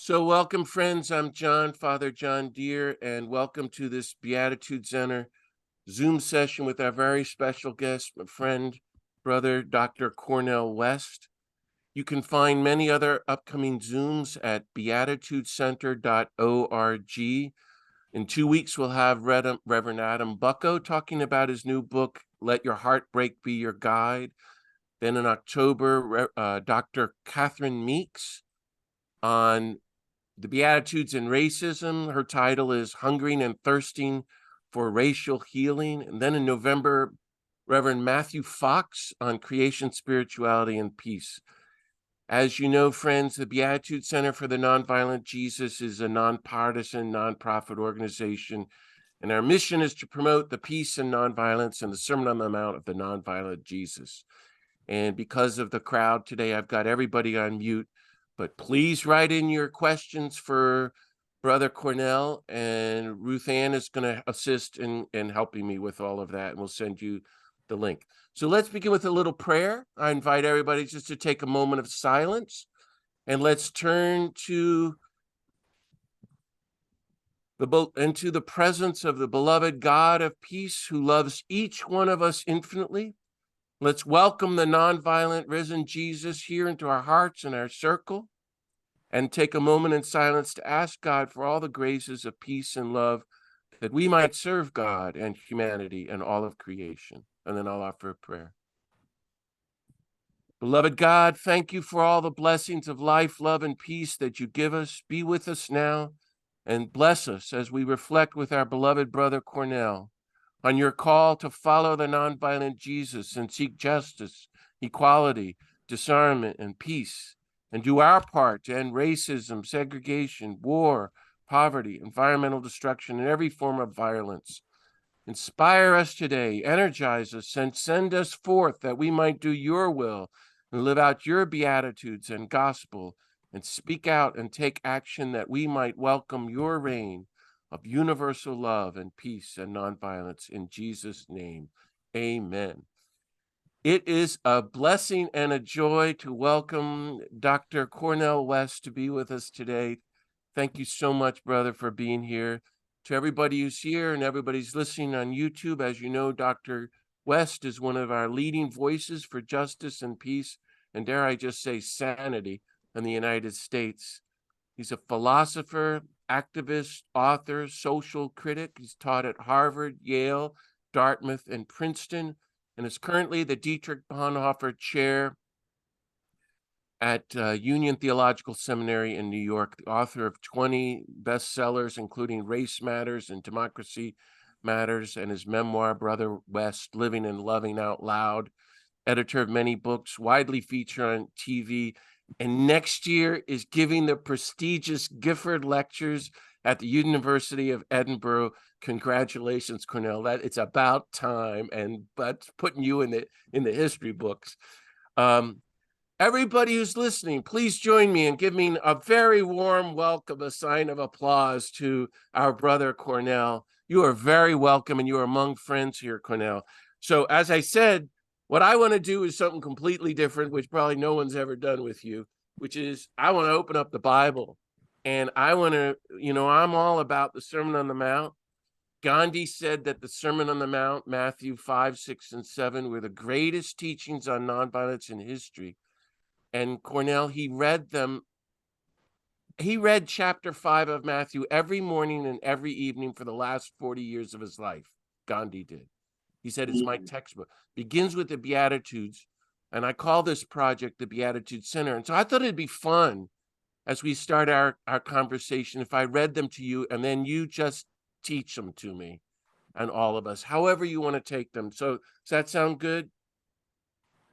So welcome, friends. I'm John, Father John Deere, and welcome to this Beatitude Center Zoom session with our very special guest, my friend, brother, Dr. Cornel West. You can find many other upcoming Zooms at beatitudecenter.org. In 2 weeks, we'll have Reverend Adam Bucko talking about his new book, Let Your Heartbreak Be Your Guide. Then in October, Dr. Catherine Meeks on the Beatitudes and Racism. Her title is Hungering and Thirsting for Racial Healing. And then in November, Reverend Matthew Fox on Creation, Spirituality, and Peace. As you know, friends, the Beatitude Center for the Nonviolent Jesus is a nonpartisan, nonprofit organization, and our mission is to promote the peace and nonviolence and the Sermon on the Mount of the nonviolent Jesus. And because of the crowd today, I've got everybody on mute. But please write in your questions for Brother Cornel, and Ruth Ann is going to assist in helping me with all of that, and we'll send you the link. So let's begin with a little prayer. I invite everybody just to take a moment of silence, and let's turn to into the presence of the beloved God of peace who loves each one of us infinitely. Let's welcome the nonviolent risen Jesus here into our hearts and our circle, and take a moment in silence to ask God for all the graces of peace and love that we might serve God and humanity and all of creation. And then I'll offer a prayer. Beloved God, thank you for all the blessings of life, love, and peace that you give us. Be with us now and bless us as we reflect with our beloved brother Cornel on your call to follow the nonviolent Jesus and seek justice, equality, disarmament, and peace, and do our part to end racism, segregation, war, poverty, environmental destruction, and every form of violence. Inspire us today, energize us, and send us forth that we might do your will and live out your beatitudes and gospel, and speak out and take action that we might welcome your reign of universal love and peace and nonviolence. In Jesus' name, amen. It is a blessing and a joy to welcome Dr. Cornel West to be with us today. Thank you so much, brother, for being here. To everybody who's here and everybody's listening on YouTube, as you know, Dr. West is one of our leading voices for justice and peace, and dare I just say sanity, in the United States. He's a philosopher, activist, author, social critic. He's taught at Harvard, Yale, Dartmouth, and Princeton, and is currently the Dietrich Bonhoeffer Chair at Union Theological Seminary in New York, the author of 20 bestsellers, including Race Matters and Democracy Matters, and his memoir, Brother West, Living and Loving Out Loud, editor of many books, widely featured on TV, and next year is giving the prestigious Gifford Lectures at the University of Edinburgh. Congratulations, Cornel. That it's about time, but putting you in the history books. Everybody who's listening, please join me in giving a very warm welcome, a sign of applause to our brother Cornel. You are very welcome, and you are among friends here, Cornel. So as I said, what I want to do is something completely different, which probably no one's ever done with you, which is I want to open up the Bible. And I want to, I'm all about the Sermon on the Mount. Gandhi said that the Sermon on the Mount, Matthew 5, 6, and 7, were the greatest teachings on nonviolence in history. And Cornel, he read them. He read chapter 5 of Matthew every morning and every evening for the last 40 years of his life. Gandhi did. He said, it's my textbook. Begins with the Beatitudes, and I call this project the Beatitude Center. And so I thought it'd be fun as we start our conversation if I read them to you, and then you just teach them to me and all of us, however you want to take them. So does that sound good?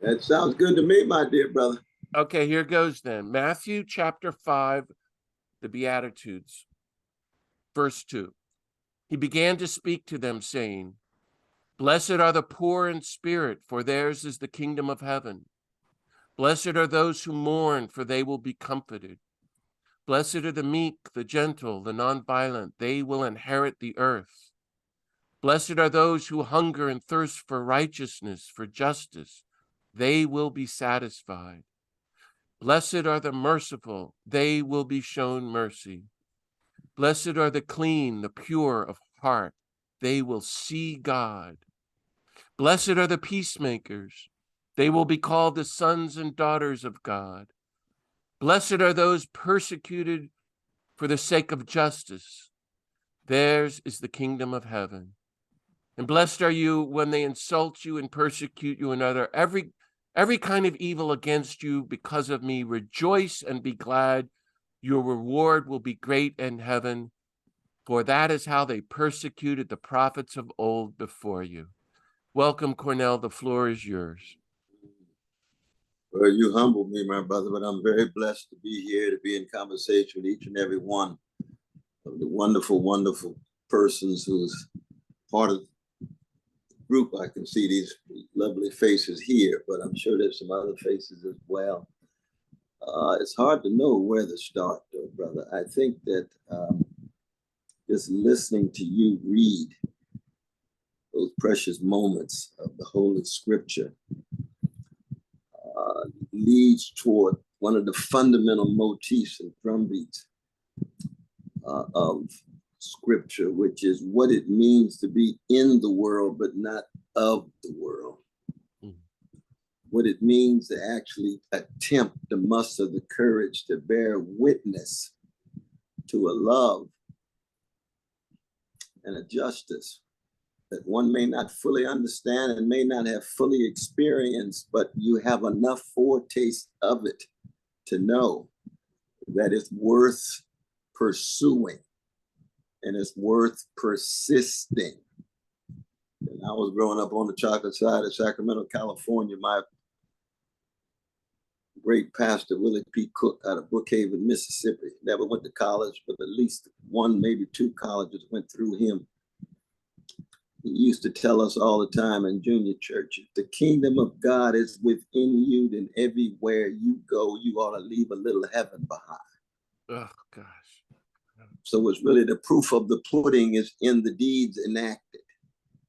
That sounds good to me, my dear brother. Okay, here goes then. Matthew chapter 5, the Beatitudes, verse 2. He began to speak to them, saying, Blessed are the poor in spirit, for theirs is the kingdom of heaven. Blessed are those who mourn, for they will be comforted. Blessed are the meek, the gentle, the nonviolent, they will inherit the earth. Blessed are those who hunger and thirst for righteousness, for justice, they will be satisfied. Blessed are the merciful, they will be shown mercy. Blessed are the clean, the pure of heart, they will see God. Blessed are the peacemakers, they will be called the sons and daughters of God. Blessed are those persecuted for the sake of justice, theirs is the kingdom of heaven. And blessed are you when they insult you and persecute you and utter every kind of evil against you because of me. Rejoice and be glad. Your reward will be great in heaven, for that is how they persecuted the prophets of old before you. Welcome, Cornel. The floor is yours. Well, you humbled me, my brother, but I'm very blessed to be here, to be in conversation with each and every one of the wonderful, wonderful persons who's part of the group. I can see these lovely faces here, but I'm sure there's some other faces as well. It's hard to know where to start, though, brother. I think that just listening to you read those precious moments of the Holy Scripture leads toward one of the fundamental motifs and drumbeats of Scripture, which is what it means to be in the world, but not of the world. What it means to actually attempt to muster the courage to bear witness to a love and a justice that one may not fully understand and may not have fully experienced, but you have enough foretaste of it to know that it's worth pursuing and it's worth persisting. And I was growing up on the chocolate side of Sacramento, California. My great pastor, Willie P. Cook, out of Brookhaven, Mississippi, never went to college, but at least one, maybe two colleges went through him. He used to tell us all the time in junior church, if the kingdom of God is within you, then everywhere you go, you ought to leave a little heaven behind. Oh, gosh. So it's really the proof of the pudding is in the deeds enacted.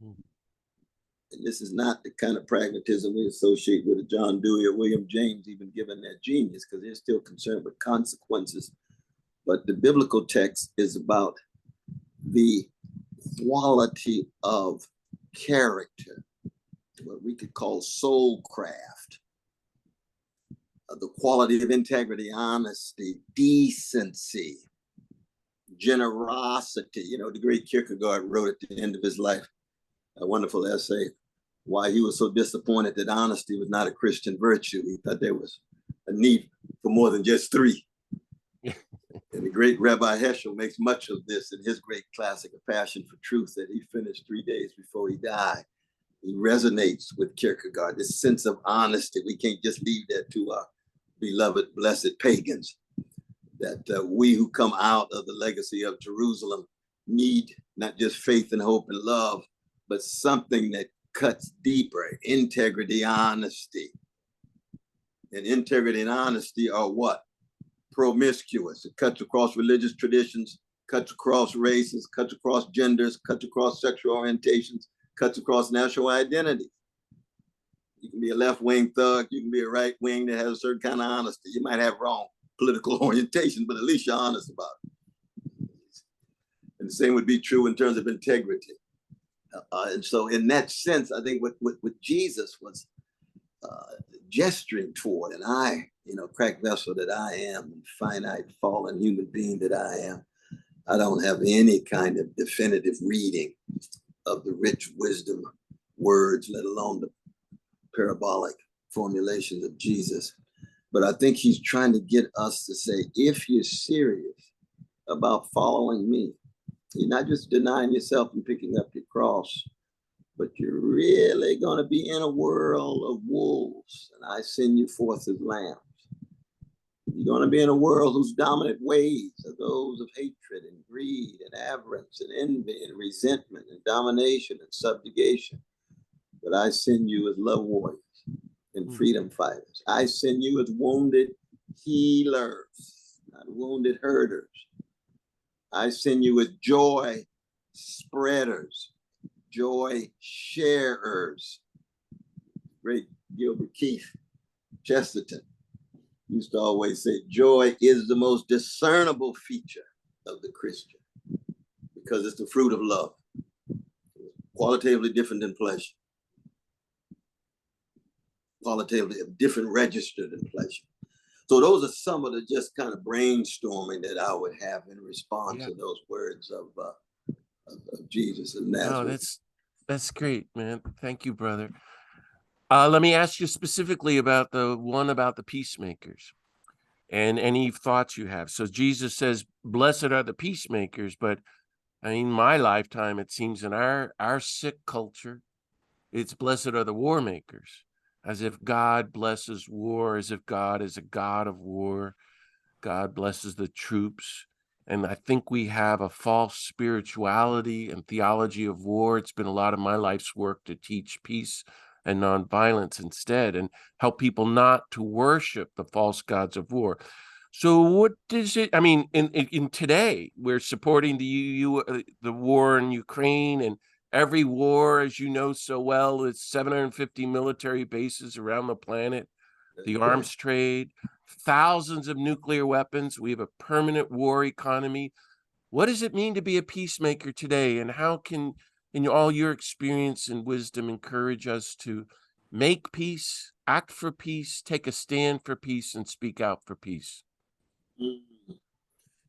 And this is not the kind of pragmatism we associate with a John Dewey or William James, even given their genius, because they're still concerned with consequences. But the biblical text is about the quality of character, what we could call soul craft, the quality of integrity, honesty, decency, generosity. You know, the great Kierkegaard wrote at the end of his life a wonderful essay, why he was so disappointed that honesty was not a Christian virtue. He thought there was a need for more than just three. And the great Rabbi Heschel makes much of this in his great classic, A Passion for Truth, that he finished 3 days before he died. He resonates with Kierkegaard, this sense of honesty. We can't just leave that to our beloved, blessed pagans, that we who come out of the legacy of Jerusalem need not just faith and hope and love, but something that cuts deeper, integrity, honesty. And integrity and honesty are what? Promiscuous. It cuts across religious traditions, cuts across races, cuts across genders, cuts across sexual orientations, cuts across national identity. You can be a left-wing thug, you can be a right-wing that has a certain kind of honesty. You might have wrong political orientation, but at least you're honest about it. And the same would be true in terms of integrity. And so in that sense, I think what Jesus was gesturing toward, and I, cracked vessel that I am, finite, fallen human being that I am, I don't have any kind of definitive reading of the rich wisdom words, let alone the parabolic formulations of Jesus. But I think he's trying to get us to say, if you're serious about following me, you're not just denying yourself and picking up your cross, but you're really going to be in a world of wolves, and I send you forth as lambs. You're going to be in a world whose dominant ways are those of hatred and greed and avarice and envy and resentment and domination and subjugation. But I send you as love warriors and freedom fighters. I send you as wounded healers, not wounded herders. I send you as joy spreaders, joy sharers. Great Gilbert Keith Chesterton used to always say, joy is the most discernible feature of the Christian because it's the fruit of love, qualitatively different than pleasure, qualitatively different register than pleasure. So those are some of the just kind of brainstorming that I would have in response to those words of Jesus of Nazareth. Oh, that's great, man. Thank you, brother. Let me ask you specifically about the one about the peacemakers and any thoughts you have. So Jesus says, blessed are the peacemakers, but in my lifetime, it seems in our sick culture, it's blessed are the war makers, as if God blesses war, as if God is a God of war. God blesses the troops. And I think we have a false spirituality and theology of war. It's been a lot of my life's work to teach peace and nonviolence instead and help people not to worship the false gods of war. So what does it, I mean, in today, we're supporting the war in Ukraine, and every war, as you know so well, is 750 military bases around the planet, the arms trade, thousands of nuclear weapons. We have a permanent war economy. What does it mean to be a peacemaker today? And how can, in all your experience and wisdom, encourage us to make peace, act for peace, take a stand for peace, and speak out for peace? You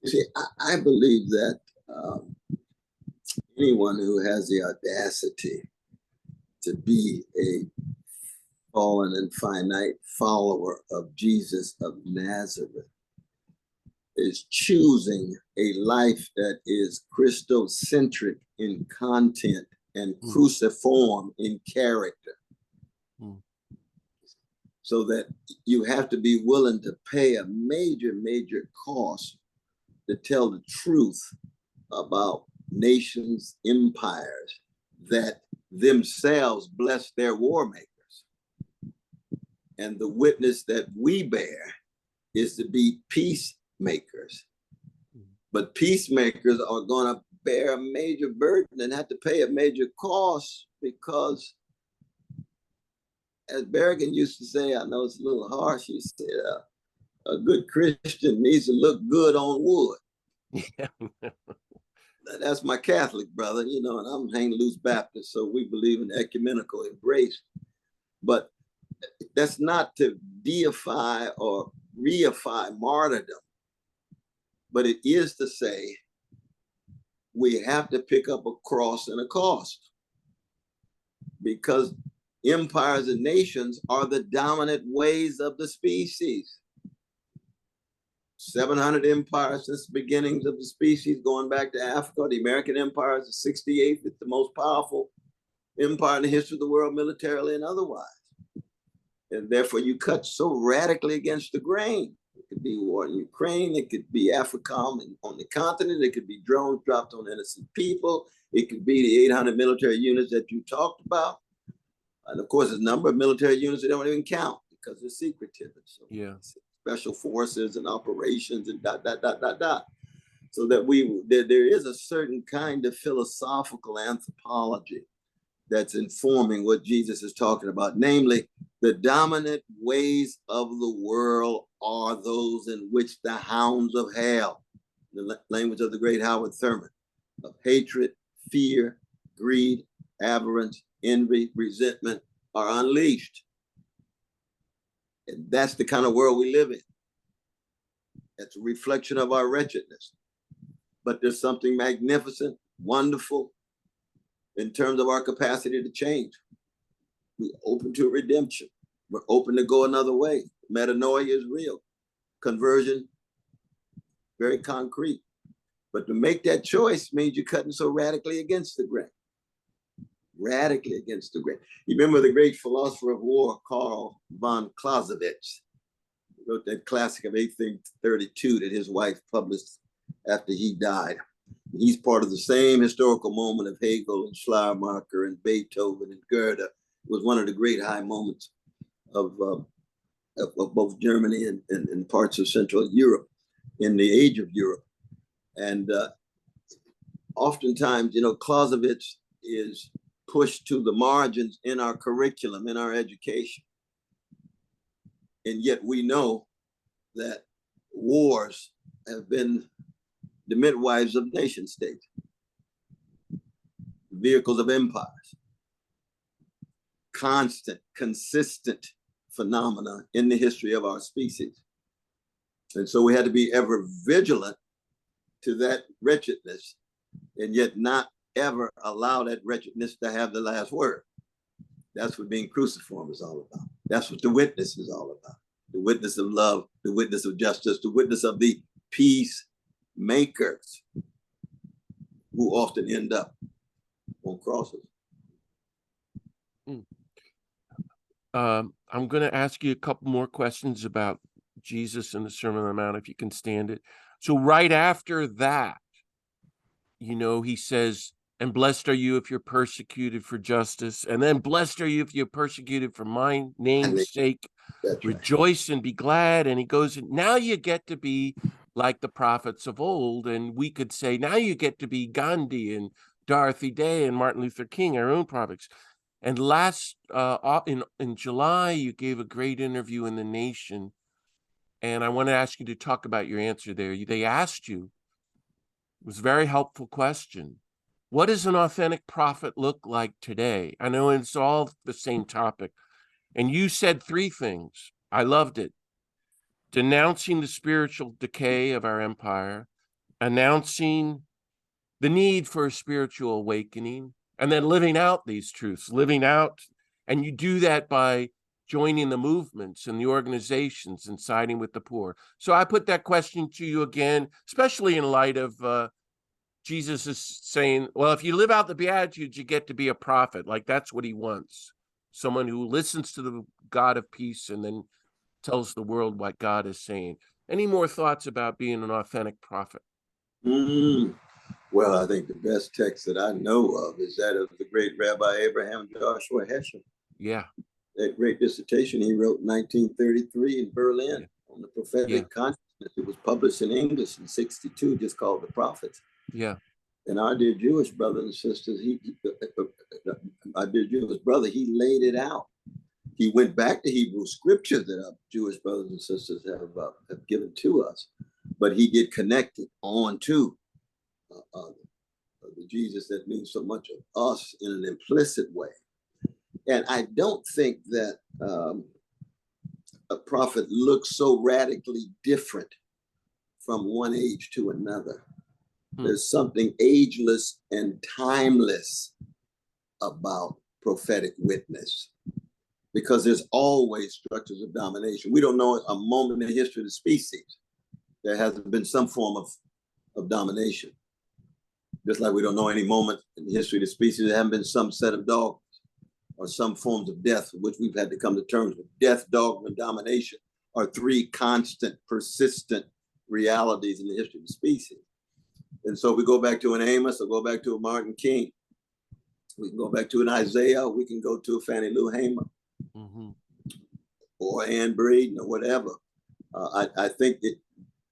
see, I believe that anyone who has the audacity to be a fallen and finite follower of Jesus of Nazareth is choosing a life that is Christocentric in content and cruciform in character. So that you have to be willing to pay a major, major cost to tell the truth about nations, empires that themselves bless their war makers. And the witness that we bear is to be peacemakers. But peacemakers are going to bear a major burden and have to pay a major cost because, as Berrigan used to say, I know it's a little harsh, he said, a good Christian needs to look good on wood. Yeah. That's my Catholic brother, you know, and I'm hang loose Baptist, so we believe in ecumenical embrace. But that's not to deify or reify martyrdom, but it is to say we have to pick up a cross and a cost, because empires and nations are the dominant ways of the species. 700 empires since the beginnings of the species, going back to Africa. The American Empire is the 68th. It's the most powerful empire in the history of the world, militarily and otherwise. And therefore, you cut so radically against the grain. It could be war in Ukraine. It could be AFRICOM on the continent. It could be drones dropped on innocent people. It could be the 800 military units that you talked about. And of course, there's a number of military units that don't even count because they're secretive. So yeah. Special forces and operations and ... So that there is a certain kind of philosophical anthropology that's informing what Jesus is talking about. Namely, the dominant ways of the world are those in which the hounds of hell, the language of the great Howard Thurman, of hatred, fear, greed, avarice, envy, resentment are unleashed. And that's the kind of world we live in. It's a reflection of our wretchedness. But there's something magnificent, wonderful in terms of our capacity to change. We're open to redemption. We're open to go another way. Metanoia is real. Conversion, very concrete. But to make that choice means you're cutting so radically against the grain. Radically against the grain. You remember the great philosopher of war, Karl von Clausewitz, wrote that classic of 1832 that his wife published after he died. He's part of the same historical moment of Hegel and Schleiermacher and Beethoven and Goethe. It was one of the great high moments of both Germany and parts of Central Europe in the age of Europe. And oftentimes, you know, Clausewitz is pushed to the margins in our curriculum, in our education. And yet we know that wars have been the midwives of nation states, vehicles of empires, constant, consistent phenomena in the history of our species. And so we had to be ever vigilant to that wretchedness, and yet not ever allow that wretchedness to have the last word. That's what being cruciform is all about. That's what the witness is all about. The witness of love, the witness of justice, the witness of the peacemakers who often end up on crosses. I'm going to ask you a couple more questions about Jesus and the Sermon on the Mount, if you can stand it. So right after that, you know, he says, and blessed are you if you're persecuted for justice. And then blessed are you if you're persecuted for my name's sake. Rejoice and be glad. And he goes, now you get to be like the prophets of old. And we could say, now you get to be Gandhi and Dorothy Day and Martin Luther King, our own prophets. And last, in July, you gave a great interview in The Nation. And I want to ask you to talk about your answer there. They asked you, it was a very helpful question. What does an authentic prophet look like today? I know it's all the same topic. And you said three things. I loved it. Denouncing the spiritual decay of our empire, announcing the need for a spiritual awakening, and then living out these truths, living out. And you do that by joining the movements and the organizations and siding with the poor. So I put that question to you again, especially in light of Jesus is saying, well, if you live out the Beatitudes, you get to be a prophet. Like that's what he wants. Someone who listens to the God of peace and then tells the world what God is saying. Any more thoughts about being an authentic prophet? Well, I think the best text that I know of is that of the great Rabbi Abraham Joshua Heschel. Yeah. That great dissertation he wrote in 1933 in Berlin on the prophetic consciousness. It was published in English in 1962, just called The Prophets. Yeah. And our dear Jewish brothers and sisters, our dear Jewish brother, he laid it out. He went back to Hebrew scripture that our Jewish brothers and sisters have given to us, but he did connect it on to the Jesus that means so much of us in an implicit way. And I don't think that a prophet looks so radically different from one age to another. There's something ageless and timeless about prophetic witness, because there's always structures of domination. We don't know a moment in the history of the species there hasn't been some form of domination. Just like we don't know any moment in the history of the species there haven't been some set of dogmas or some forms of death with which we've had to come to terms with. Death, dogma, and domination are three constant, persistent realities in the history of the species. And so if we go back to an Amos or go back to a Martin King, we can go back to an Isaiah, we can go to a Fannie Lou Hamer, or Anne Braden or whatever. I think that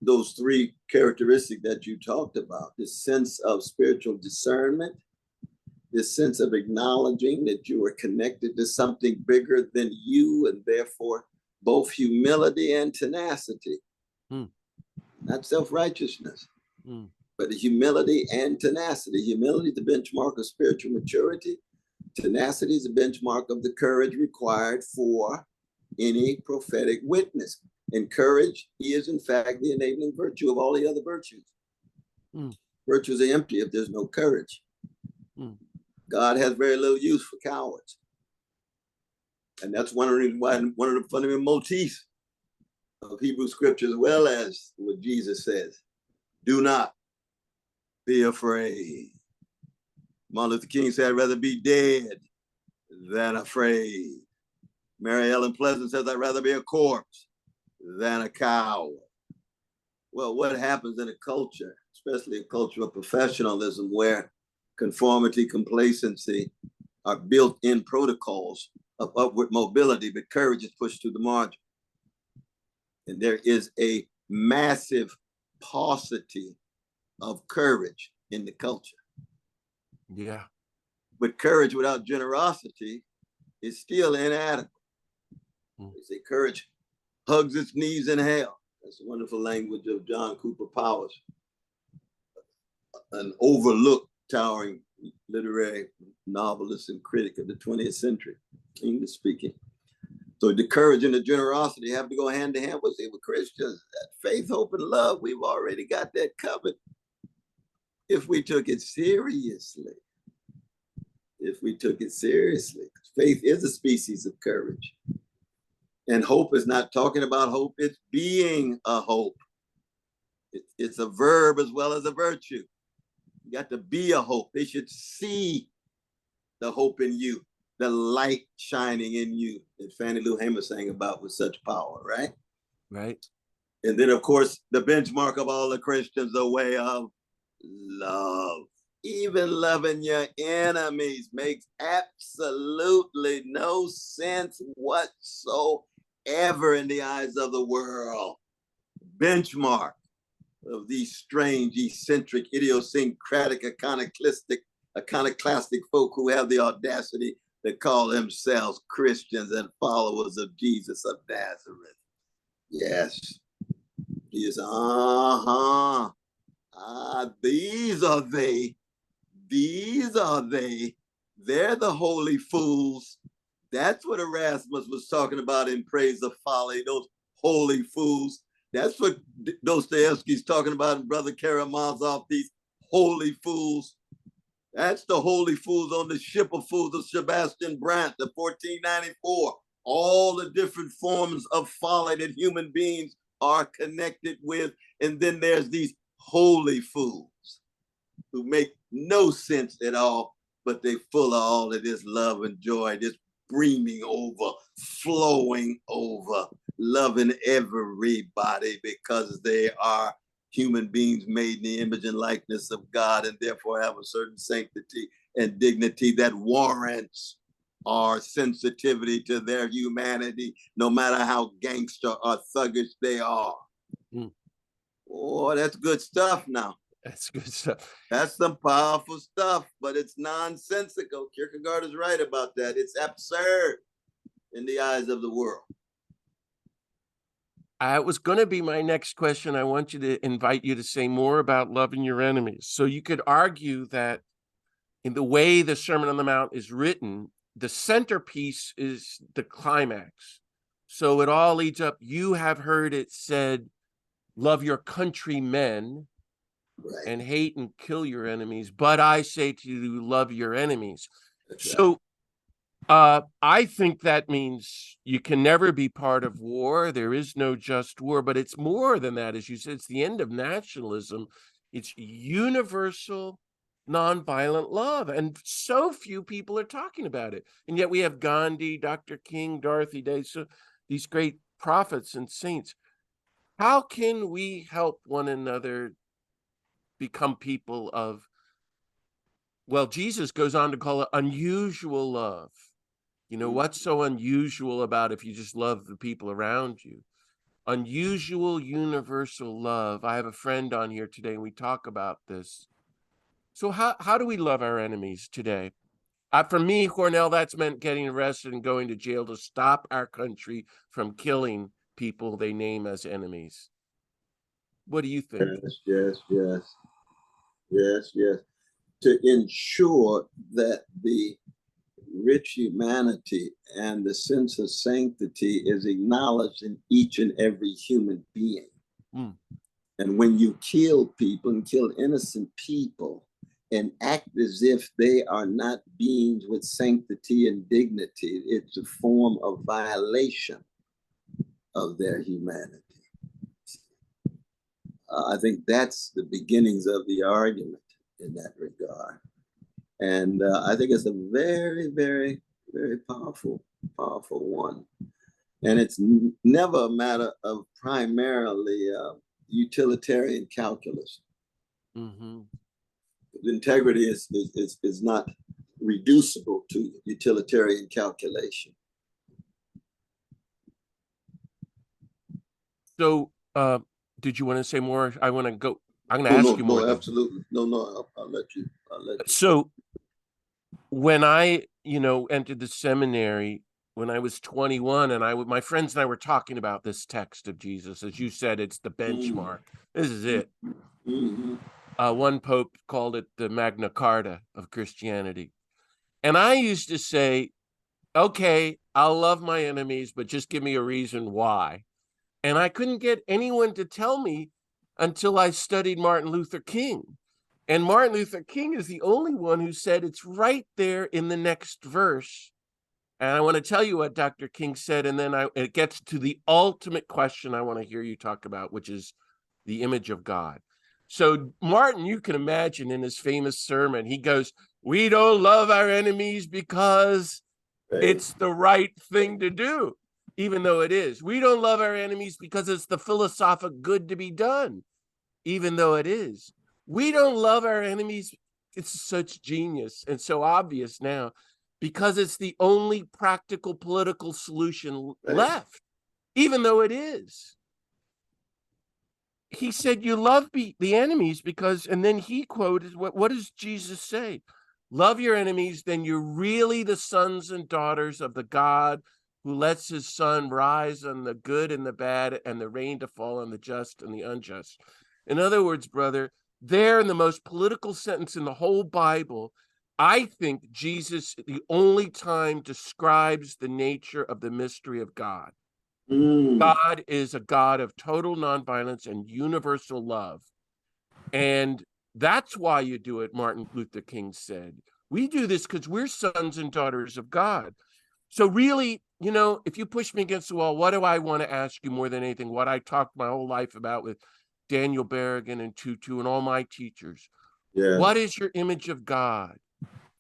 those three characteristics that you talked about, this sense of spiritual discernment, this sense of acknowledging that you are connected to something bigger than you, and therefore both humility and tenacity, not self-righteousness, but the humility and tenacity. Humility is the benchmark of spiritual maturity. Tenacity is the benchmark of the courage required for any prophetic witness. And courage is, in fact, the enabling virtue of all the other virtues. Virtues are empty if there's no courage. God has very little use for cowards. And that's one of the fundamental motifs of Hebrew scripture, as well as what Jesus says. Do not be afraid. Martin Luther King said, I'd rather be dead than afraid. Mary Ellen Pleasant says, I'd rather be a corpse than a coward. Well, what happens in a culture, especially a culture of professionalism, where conformity, complacency are built-in protocols of upward mobility, but courage is pushed to the margin. And there is a massive paucity of courage in the culture. Yeah. But courage without generosity is still inadequate. They say courage hugs its knees in hell. That's the wonderful language of John Cooper Powers, an overlooked, towering literary novelist and critic of the 20th century, English speaking. So the courage and the generosity have to go hand to hand with Christians. That faith, hope, and love, we've already got that covered. If we took it seriously, faith is a species of courage. And hope is not talking about hope, it's being a hope. It's a verb as well as a virtue. You got to be a hope. They should see the hope in you, the light shining in you that Fannie Lou Hamer sang about with such power, right? Right. And then, of course, the benchmark of all the Christians, the way of love. Even loving your enemies makes absolutely no sense whatsoever in the eyes of the world. Benchmark of these strange, eccentric, idiosyncratic, iconoclastic folk who have the audacity to call themselves Christians and followers of Jesus of Nazareth. Yes. He is, these are they. These are they. They're the holy fools. That's what Erasmus was talking about in Praise of Folly, those holy fools. That's what Dostoevsky's talking about in Brother Karamazov, these holy fools. That's the holy fools on the ship of fools of Sebastian Brandt, the 1494. All the different forms of folly that human beings are connected with. And then there's these holy fools who make no sense at all, but they full of all of this love and joy, this brimming over, flowing over, loving everybody because they are human beings made in the image and likeness of God and therefore have a certain sanctity and dignity that warrants our sensitivity to their humanity, no matter how gangster or thuggish they are. Oh, that's good stuff now. That's good stuff. That's some powerful stuff, but it's nonsensical. Kierkegaard is right about that. It's absurd in the eyes of the world. It was going to be my next question. I want you to invite you to say more about loving your enemies. So you could argue that in the way the Sermon on the Mount is written, the centerpiece is the climax. So it all leads up. You have heard it said, love your countrymen. Right. And hate and kill your enemies, but I say to you, love your enemies. That's so right. I think that means you can never be part of war. There is no just war, but it's more than that. As you said, it's the end of nationalism. It's universal, nonviolent love. And so few people are talking about it. And yet we have Gandhi, Dr. King, Dorothy Day, so these great prophets and saints. How can we help one another become people of, well, Jesus goes on to call it unusual love. You know, what's so unusual about if you just love the people around you? Unusual, universal love. I have a friend on here today, and we talk about this. So how do we love our enemies today? For me, Cornel, that's meant getting arrested and going to jail to stop our country from killing people they name as enemies. What do you think? Yes. To ensure that the rich humanity and the sense of sanctity is acknowledged in each and every human being. And when you kill people and kill innocent people and act as if they are not beings with sanctity and dignity, it's a form of violation of their humanity. I think that's the beginnings of the argument in that regard. And I think it's a very, very, very powerful one. And it's never a matter of primarily utilitarian calculus. Integrity is not reducible to utilitarian calculation. So, did you want to say more? I want to go. I'm going to ask you more. No, absolutely. No, I'll let you. So when I, entered the seminary, when I was 21, and my friends and I were talking about this text of Jesus. As you said, it's the benchmark. This is it. Mm-hmm. One pope called it the Magna Carta of Christianity. And I used to say, okay, I'll love my enemies, but just give me a reason why. And I couldn't get anyone to tell me until I studied Martin Luther King. And Martin Luther King is the only one who said it's right there in the next verse. And I want to tell you what Dr. King said, and then it gets to the ultimate question I want to hear you talk about, which is the image of God. So Martin, you can imagine in his famous sermon, he goes, "We don't love our enemies because it's the right thing to do, even though it is. We don't love our enemies because it's the philosophic good to be done, even though it is. We don't love our enemies." It's such genius and so obvious now, because it's the only practical political solution left, even though it is. He said, you love the enemies because, and then he quoted, what does Jesus say? Love your enemies, then you're really the sons and daughters of the God who lets his sun rise on the good and the bad and the rain to fall on the just and the unjust. In other words, brother, there in the most political sentence in the whole Bible, I think Jesus, the only time, describes the nature of the mystery of God. God is a God of total nonviolence and universal love. And that's why you do it, Martin Luther King said. We do this because we're sons and daughters of God. So really, you know, if you push me against the wall, what do I want to ask you more than anything? What I talked my whole life about with Daniel Berrigan and Tutu and all my teachers. Yeah. What is your image of God?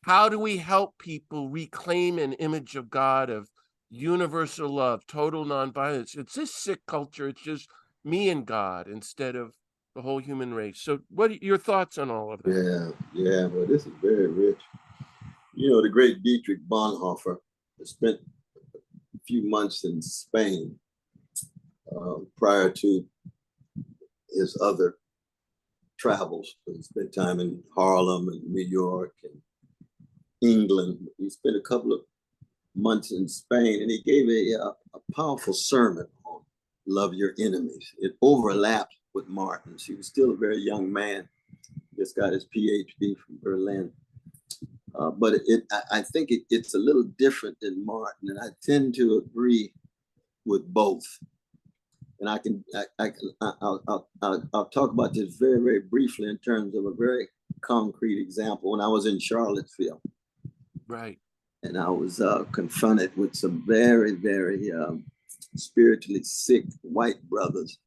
How do we help people reclaim an image of God of universal love, total nonviolence? It's this sick culture. It's just me and God instead of the whole human race. So what are your thoughts on all of that? Yeah. Well, this is very rich. You know, the great Dietrich Bonhoeffer spent a few months in Spain prior to his other travels. He spent time in Harlem and New York and England. He spent a couple of months in Spain, and he gave a powerful sermon on love your enemies. It overlapped with Martin's. He was still a very young man, just got his PhD from Berlin. But I think it's a little different than Martin, and I tend to agree with both. And I'll talk about this very, very briefly in terms of a very concrete example. When I was in Charlottesville, right, and I was confronted with some very, very spiritually sick white brothers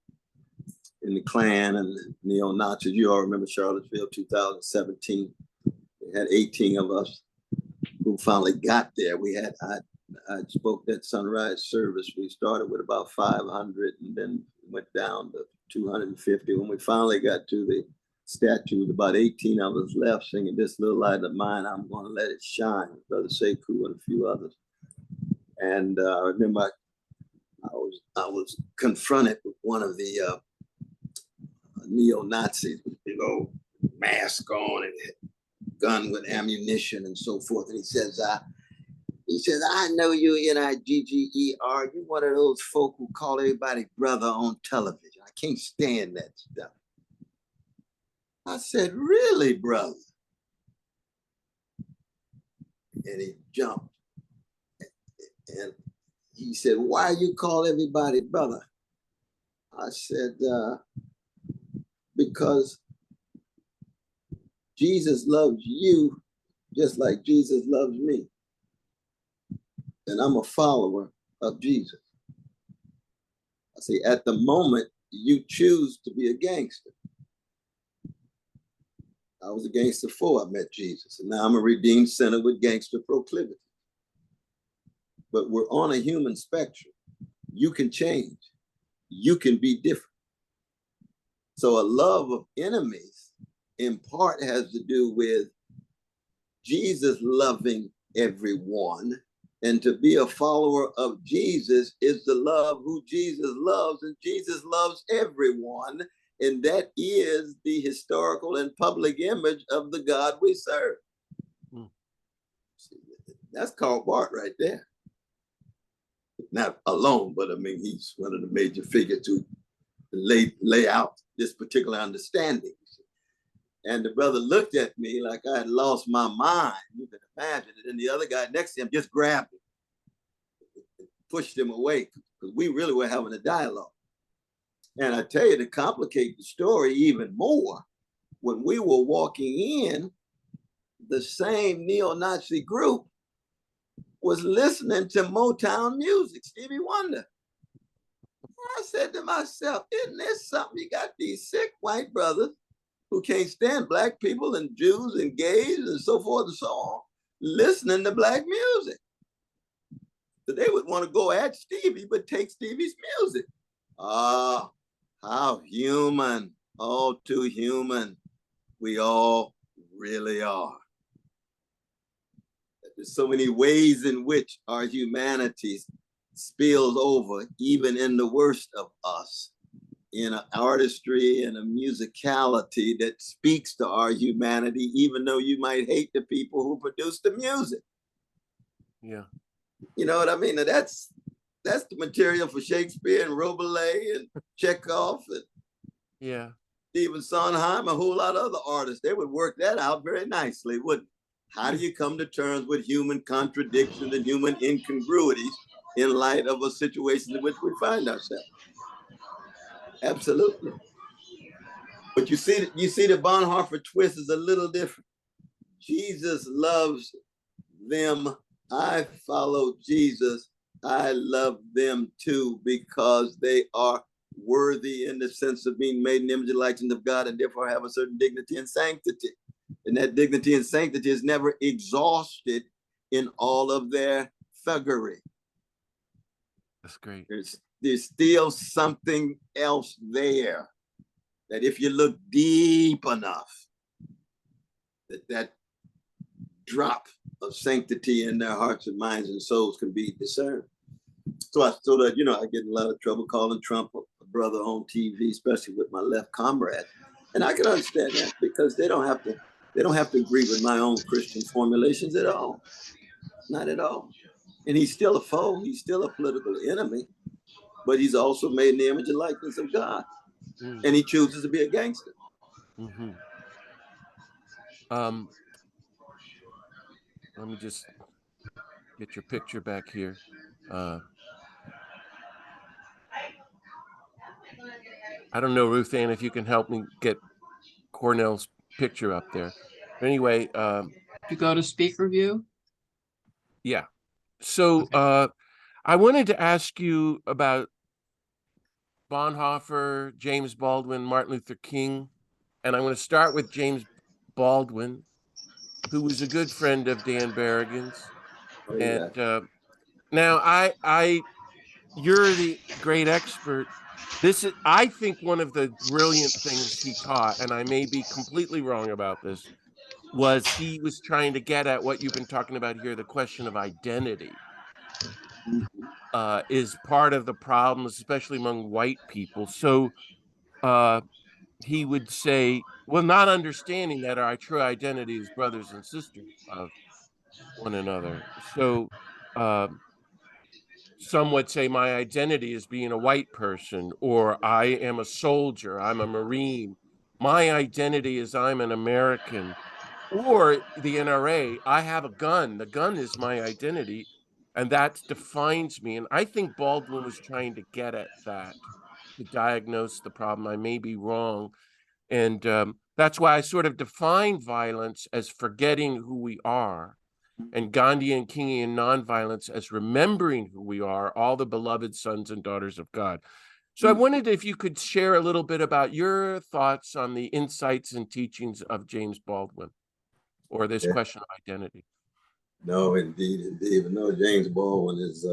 in the Klan and the neo-Nazis. You all remember Charlottesville 2017. They had 18 of us who finally got there. I spoke that sunrise service. We started with about 500 and then went down to 250. When we finally got to the statue, with about 18 of us left singing "This Little Light of Mine, I'm Gonna Let It Shine," with Brother Sekou and a few others. And I remember I was confronted with one of the neo-Nazis with a big old mask on and gun with ammunition and so forth. And he says, I know you, N-I-G-G-E-R. You one of those folk who call everybody brother on television. I can't stand that stuff. I said, really, brother? And he jumped. And he said, why you call everybody brother? I said, because Jesus loves you just like Jesus loves me. And I'm a follower of Jesus. I say, at the moment, you choose to be a gangster. I was a gangster before I met Jesus, and now I'm a redeemed sinner with gangster proclivities. But we're on a human spectrum. You can change. You can be different. So a love of enemies, in part, has to do with Jesus loving everyone. And to be a follower of Jesus is to love who Jesus loves, and Jesus loves everyone. And that is the historical and public image of the God we serve. That's called Bart right there. not alone, but I mean, he's one of the major figures to lay out this particular understanding. And the brother looked at me like I had lost my mind. You can imagine it. And the other guy next to him just grabbed him and pushed him away because we really were having a dialogue. And I tell you, to complicate the story even more, when we were walking in, the same neo-Nazi group was listening to Motown music, Stevie Wonder. I said to myself, isn't this something? You got these sick white brothers who can't stand black people and Jews and gays and so forth and so on, listening to black music. So they would want to go at Stevie, but take Stevie's music. Ah, how human, all too human we all really are. There's so many ways in which our humanity spills over, even in the worst of us, in an artistry and a musicality that speaks to our humanity, even though you might hate the people who produce the music. Yeah. You know what I mean? Now that's the material for Shakespeare and Rabelais and Chekhov and Yeah. Stephen Sondheim, a whole lot of other artists. They would work that out very nicely, wouldn't it? How do you come to terms with human contradictions and human incongruities in light of a situation in which we find ourselves? Absolutely. But you see the Bonhoeffer twist is a little different. Jesus loves them. I follow Jesus. I love them too because they are worthy in the sense of being made in the image and likeness of God and therefore have a certain dignity and sanctity. And that dignity and sanctity is never exhausted in all of their thuggery. That's great. There's still something else there that if you look deep enough, that drop of sanctity in their hearts and minds and souls can be discerned. So I get in a lot of trouble calling Trump a brother on TV, especially with my left comrade. And I can understand that because they don't have to agree with my own Christian formulations at all. Not at all. And he's still a foe. He's still a political enemy, but he's also made in the image and likeness of God. And he chooses to be a gangster. Mm-hmm. Let me just get your picture back here. I don't know, Ruth Ann, if you can help me get Cornel's picture up there. But anyway, you go to speaker view? Yeah. So I wanted to ask you about Bonhoeffer, James Baldwin, Martin Luther King. And I'm going to start with James Baldwin, who was a good friend of Dan Berrigan's. Oh, yeah. And now you're the great expert. This is, I think, one of the brilliant things he taught, and I may be completely wrong about this, was he was trying to get at what you've been talking about here, the question of identity. Is part of the problem, especially among white people. So he would say, well, not understanding that our true identity is brothers and sisters of one another. So some would say my identity is being a white person, or I am a soldier, I'm a Marine. My identity is I'm an American. Or the NRA, I have a gun. The gun is my identity, and that defines me. And I think Baldwin was trying to get at that, to diagnose the problem. I may be wrong. And that's why I sort of define violence as forgetting who we are, and Gandhian Kingian nonviolence as remembering who we are, all the beloved sons and daughters of God. So I wondered if you could share a little bit about your thoughts on the insights and teachings of James Baldwin, or this question of identity. No, indeed. But no, James Baldwin is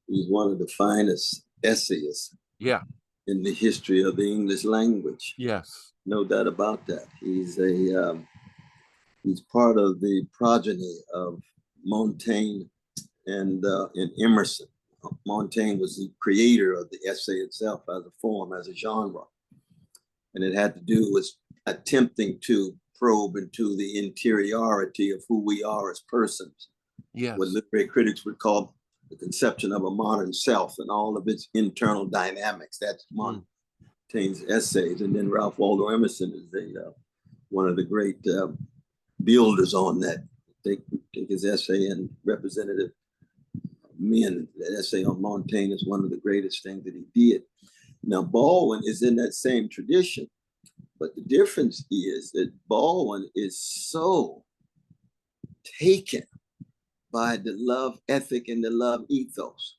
he's one of the finest essayists in the history of the English language. Yes. No doubt about that. He's part of the progeny of Montaigne and Emerson. Montaigne was the creator of the essay itself as a form, as a genre. And it had to do with attempting to probe into the interiority of who we are as persons. Yes. What literary critics would call the conception of a modern self and all of its internal dynamics. That's Montaigne's essays. And then Ralph Waldo Emerson is one of the great builders on that. I think his essay in Representative Men, that essay on Montaigne, is one of the greatest things that he did. Now, Baldwin is in that same tradition, but the difference is that Baldwin is so taken by the love ethic and the love ethos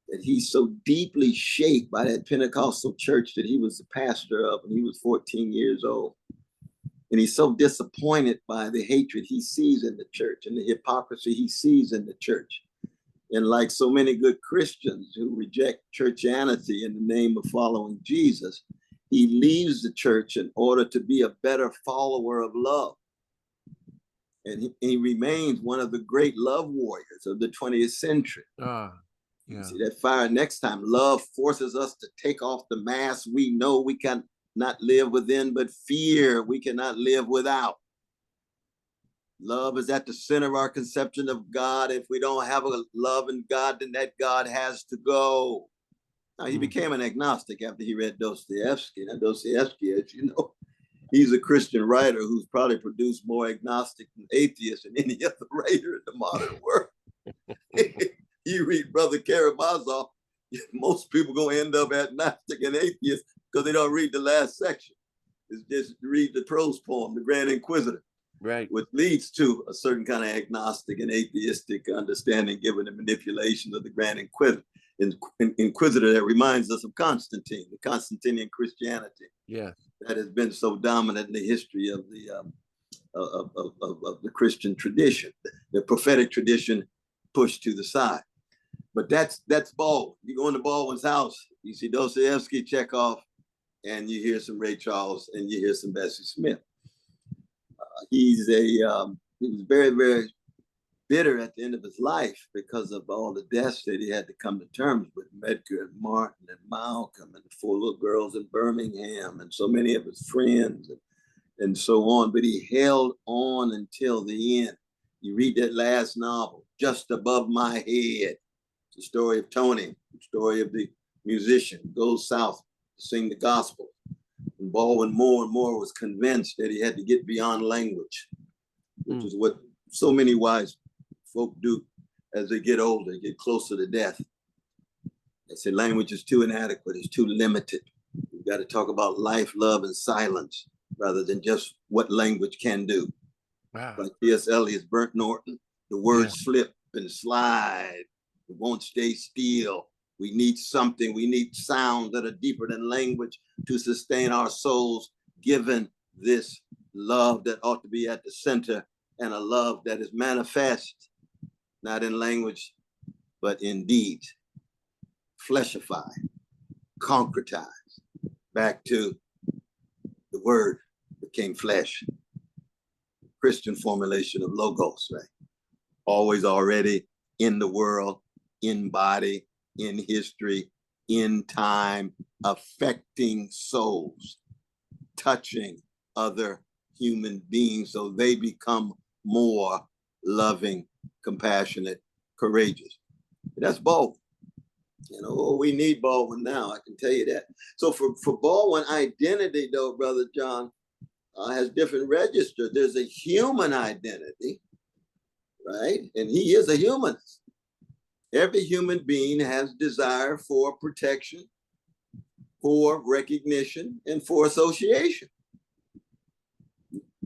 that he's so deeply shaped by that Pentecostal church that he was the pastor of when he was 14 years old. And he's so disappointed by the hatred he sees in the church and the hypocrisy he sees in the church. And like so many good Christians who reject churchianity in the name of following Jesus, he leaves the church in order to be a better follower of love. And he remains one of the great love warriors of the 20th century. Yeah. See that fire next time. Love forces us to take off the mask we know we can not live within, but fear we cannot live without. Love is at the center of our conception of God. If we don't have a love in God, then that God has to go. Now, he became an agnostic after he read Dostoevsky. Now, Dostoevsky, as you know, he's a Christian writer who's probably produced more agnostic than atheists than any other writer in the modern world. You read Brother Karamazov, most people going to end up agnostic and atheist because they don't read the last section. It's just read the prose poem, The Grand Inquisitor. Right. Which leads to a certain kind of agnostic and atheistic understanding given the manipulation of the Grand Inquisitor that reminds us of Constantine, the Constantinian Christianity. Yeah. That has been so dominant in the history of the Christian tradition, the prophetic tradition pushed to the side. But that's Baldwin. You go into Baldwin's house, you see Dostoevsky, Chekhov, and you hear some Ray Charles and you hear some Bessie Smith. He was very, very bitter at the end of his life because of all the deaths that he had to come to terms with, Medgar and Martin and Malcolm and the 4 little girls in Birmingham and so many of his friends and so on. But he held on until the end. You read that last novel, Just Above My Head. It's the story of Tony, the story of the musician who goes south to sing the gospel. And Baldwin more and more was convinced that he had to get beyond language, which is what so many wise folk do as they get older, get closer to death. They say language is too inadequate, it's too limited. We've got to talk about life, love, and silence rather than just what language can do. Wow. Like T.S. Eliot's Burnt Norton, the words slip and slide, it won't stay still. We need something, we need sounds that are deeper than language to sustain our souls, given this love that ought to be at the center and a love that is manifest, not in language, but in deeds, fleshified, concretized, back to the word became flesh. Christian formulation of logos, right? Always already in the world, in body, in history, in time, affecting souls, touching other human beings so they become more loving, compassionate, courageous. That's Baldwin. You know, we need Baldwin now, I can tell you that. So for Baldwin, identity, though, Brother John, has different registers. There's a human identity, right? And he is a humanist. Every human being has desire for protection, for recognition, and for association.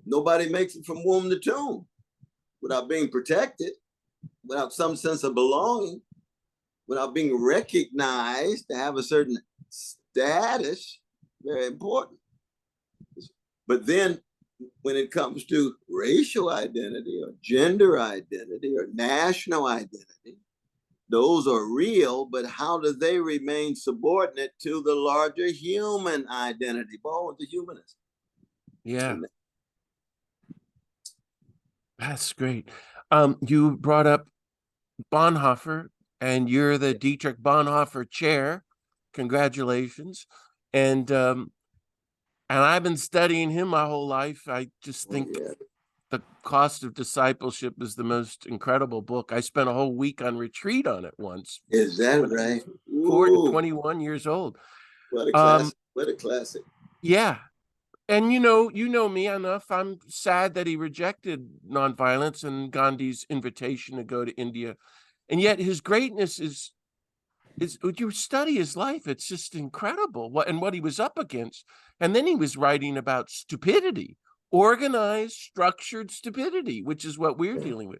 Nobody makes it from womb to tomb without being protected, without some sense of belonging, without being recognized to have a certain status. Very important. But then when it comes to racial identity or gender identity or national identity, those are real, but how do they remain subordinate to the larger human identity? Baldwin's a humanist. Yeah. That's great. You brought up Bonhoeffer, and you're the Dietrich Bonhoeffer Chair. Congratulations. And I've been studying him my whole life. I just think The Cost of Discipleship is the most incredible book. I spent a whole week on retreat on it once. Is that When I right? was Ooh, 21 years old. what a classic! What a classic! Yeah. And you know me enough. I'm sad that he rejected nonviolence and Gandhi's invitation to go to India. And yet his greatness is you study his life, it's just incredible what he was up against. And then he was writing about stupidity, organized, structured stupidity, which is what we're dealing with.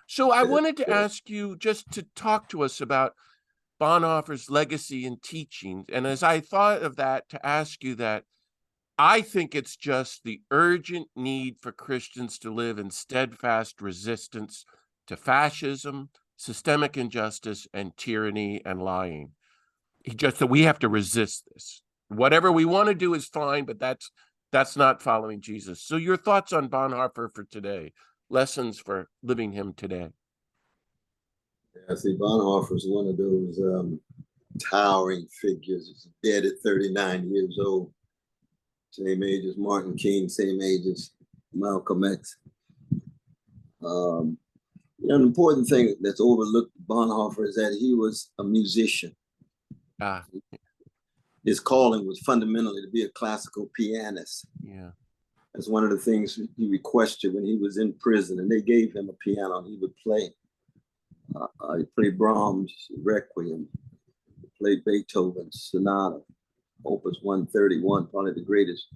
So I wanted to ask you just to talk to us about Bonhoeffer's legacy and teachings. And as I thought of that, to ask you that, I think it's just the urgent need for Christians to live in steadfast resistance to fascism, systemic injustice, and tyranny and lying. Just that we have to resist this. Whatever we want to do is fine, but that's not following Jesus. So your thoughts on Bonhoeffer for today, lessons for living him today. I see Bonhoeffer is one of those towering figures. He's dead at 39 years old. Same age as Martin King, same age as Malcolm X. An important thing that's overlooked Bonhoeffer is that he was a musician. His calling was fundamentally to be a classical pianist. Yeah. That's one of the things he requested when he was in prison, and they gave him a piano. He would play. He played Brahms' Requiem, he played Beethoven's Sonata, Opus 131, probably the greatest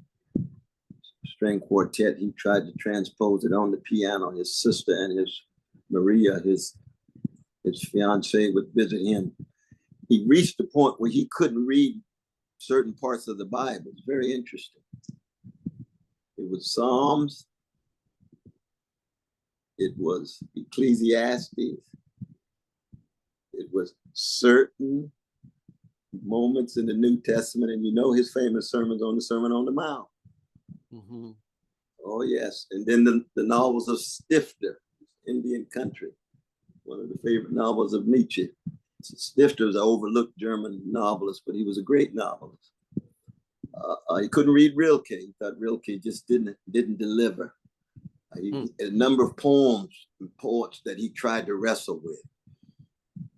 string quartet. He tried to transpose it on the piano. His sister and his Maria, his fiancée, would visit him. He reached the point where he couldn't read certain parts of the Bible. It's very interesting. It was Psalms. It was Ecclesiastes. It was certain moments in the New Testament, and you know his famous sermons on the Sermon on the Mount. Mm-hmm. Oh, yes. And then the novels of Stifter, Indian Country, one of the favorite novels of Nietzsche. Stifter was an overlooked German novelist, but he was a great novelist. He couldn't read Rilke. He thought Rilke just didn't deliver. A number of poems and poets that he tried to wrestle with,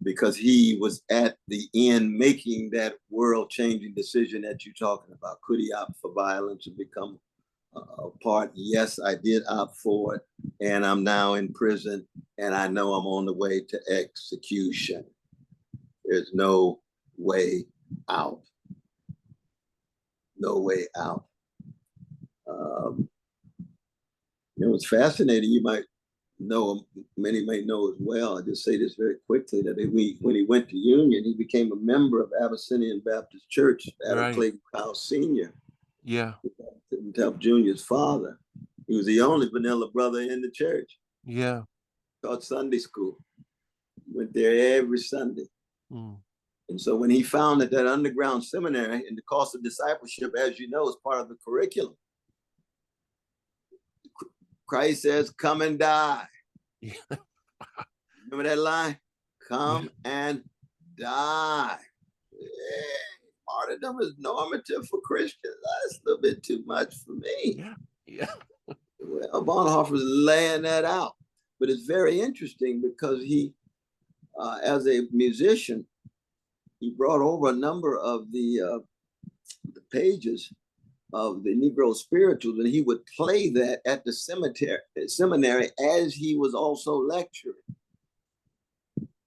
because he was at the end making that world-changing decision that you're talking about. Could he opt for violence and become a part? Yes, I did opt for it, and I'm now in prison, and I know I'm on the way to execution. There's no way out. No way out. It's fascinating. You might know, many may know as well. I just say this very quickly, that when he went to Union, he became a member of Abyssinian Baptist Church, Adam Clayton Powell Sr. Yeah. Tubb Jr.'s father. He was the only vanilla brother in the church. Yeah. Taught Sunday school. Went there every Sunday. And so when he founded that underground seminary, and the Cost of Discipleship, as you know, is part of the curriculum. Christ says, come and die. Yeah. Remember that line? Come and die. Martyrdom is normative for Christians. That's a little bit too much for me. Yeah. Well, Bonhoeffer's laying that out. But it's very interesting because he, as a musician, he brought over a number of the pages of the Negro spirituals, and he would play that at the seminary as he was also lecturing.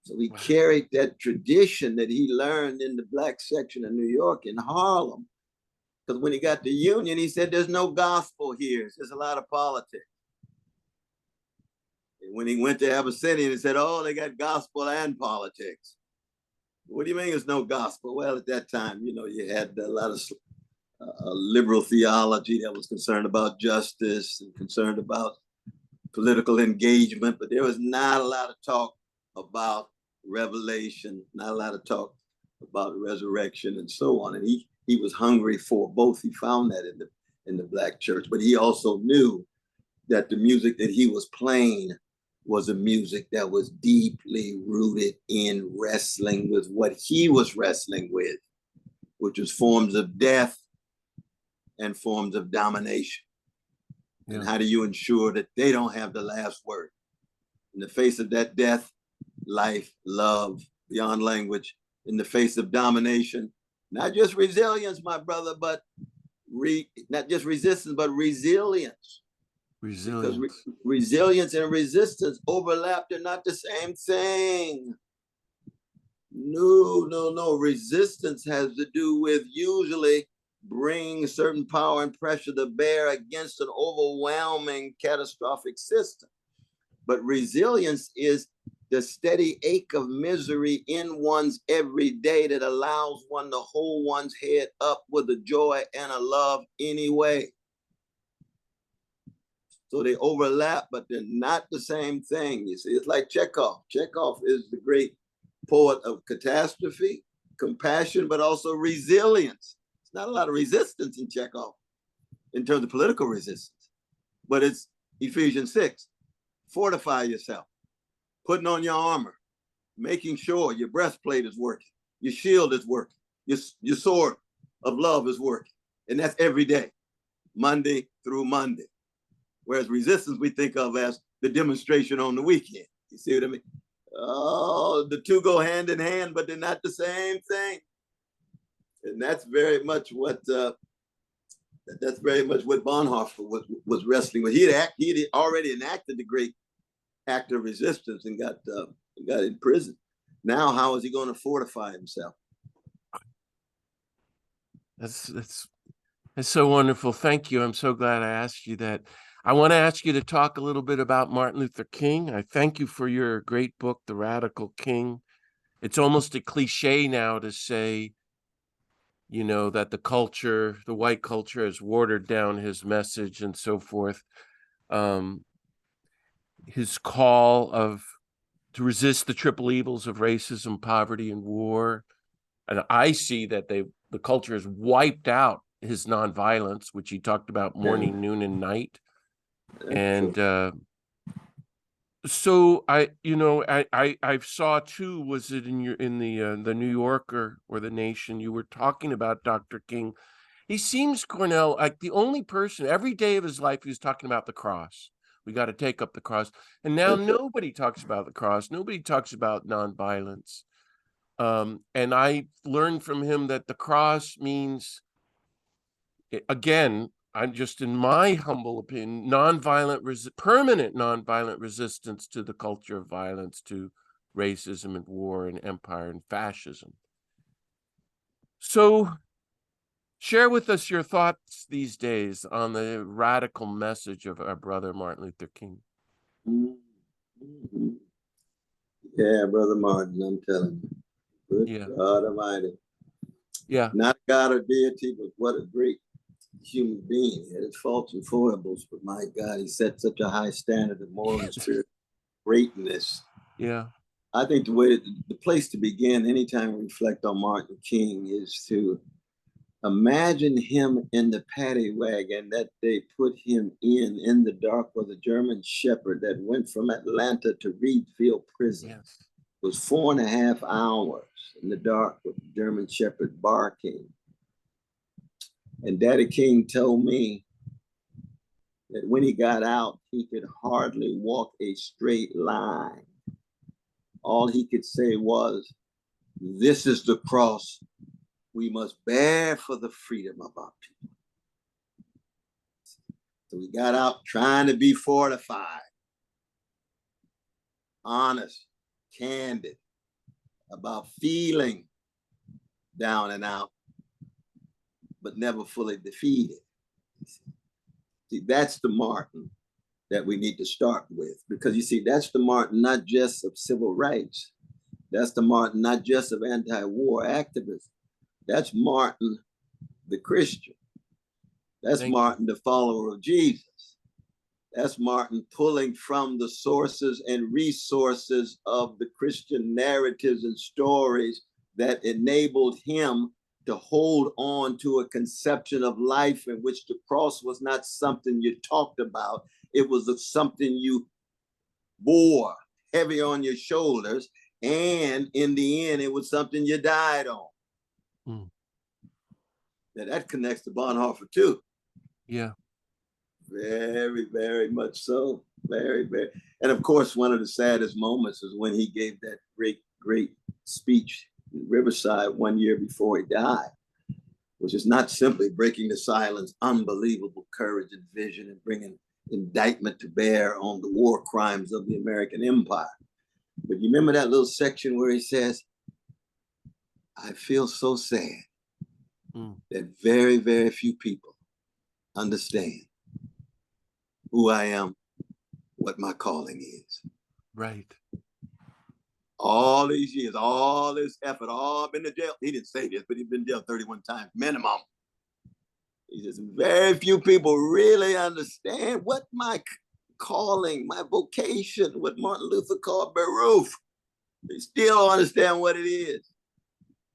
So he carried that tradition that he learned in the Black section of New York in Harlem. Because when he got to Union, he said, there's no gospel here. There's a lot of politics. And when he went to Abyssinia, he said, oh, they got gospel and politics. What do you mean there's no gospel? Well, at that time, you had a lot of liberal theology that was concerned about justice and concerned about political engagement, but there was not a lot of talk about revelation, not a lot of talk about resurrection and so on. And he was hungry for both. He found that in the Black church, but he also knew that the music that he was playing was a music that was deeply rooted in wrestling with what he was wrestling with, which was forms of death and forms of domination. And Yeah. how do you ensure that they don't have the last word? In the face of that death, life, love, beyond language, in the face of domination, not just resilience, my brother, but not just resistance, but resilience. Because Resilience. resilience and resistance overlap, they're not the same thing. No. Resistance has to do with usually bringing certain power and pressure to bear against an overwhelming catastrophic system. But resilience is the steady ache of misery in one's everyday that allows one to hold one's head up with a joy and a love anyway. So they overlap, but they're not the same thing. You see, it's like Chekhov. Chekhov is the great poet of catastrophe, compassion, but also resilience. It's not a lot of resistance in Chekhov in terms of political resistance, but it's Ephesians 6. Fortify yourself, putting on your armor, making sure your breastplate is working, your shield is working, your sword of love is working. And that's every day, Monday through Monday. Whereas resistance we think of as the demonstration on the weekend. You see what I mean? Oh, the two go hand in hand, but they're not the same thing. And that's very much what Bonhoeffer was wrestling with. He had already enacted the great act of resistance and got in prison. Now, how is he going to fortify himself? That's so wonderful. Thank you. I'm so glad I asked you that. I want to ask you to talk a little bit about Martin Luther King. I thank you for your great book, The Radical King. It's almost a cliche now to say, you know, that the white culture has watered down his message and so forth. His call to resist the triple evils of racism, poverty, and war. And I see that the culture has wiped out his nonviolence, which he talked about morning, noon, and night. And so I saw too, was it in the New Yorker or the Nation, you were talking about Dr. King. He seems, Cornel, like the only person every day of his life he was talking about the cross. We got to take up the cross. And now nobody talks about the cross. Nobody talks about nonviolence. And I learned from him that the cross means, again, I'm just in my humble opinion, permanent nonviolent resistance to the culture of violence, to racism and war and empire and fascism. So share with us your thoughts these days on the radical message of our brother Martin Luther King. Mm-hmm. Yeah, Brother Martin, I'm telling you. Good God Almighty. Yeah. Not God or deity, but what a great human being. He had his faults and foibles, but my God, he set such a high standard of moral and spiritual greatness. Yeah. I think the place to begin anytime we reflect on Martin King is to imagine him in the paddy wagon that they put him in the dark with a German shepherd that went from Atlanta to Reedfield prison. Yes. It was 4.5 hours in the dark with the German shepherd barking. And Daddy King told me that when he got out, he could hardly walk a straight line. All he could say was, "This is the cross we must bear for the freedom of our people." So we got out trying to be fortified, honest, candid about feeling down and out, but never fully defeated. See, that's the Martin that we need to start with, because you see, that's the Martin not just of civil rights. That's the Martin not just of anti-war activism. That's Martin, the Christian. That's Martin, the follower of Jesus. That's Martin pulling from the sources and resources of the Christian narratives and stories that enabled him to hold on to a conception of life in which the cross was not something you talked about. It was something you bore heavy on your shoulders. And in the end, it was something you died on. Now that connects to Bonhoeffer too. Yeah. Very, very much so. Very, very. And of course, one of the saddest moments is when he gave that great, great speech in Riverside 1 year before he died, which is not simply breaking the silence, unbelievable courage and vision, and bringing indictment to bear on the war crimes of the American empire. But you remember that little section where he says, I feel so sad that very, very few people understand who I am, what my calling is. Right. All these years, all this effort, all been to jail. He didn't say this, but he's been jailed 31 times minimum. He says, very few people really understand what my calling, my vocation, what Martin Luther called Beruf. They still don't understand what it is.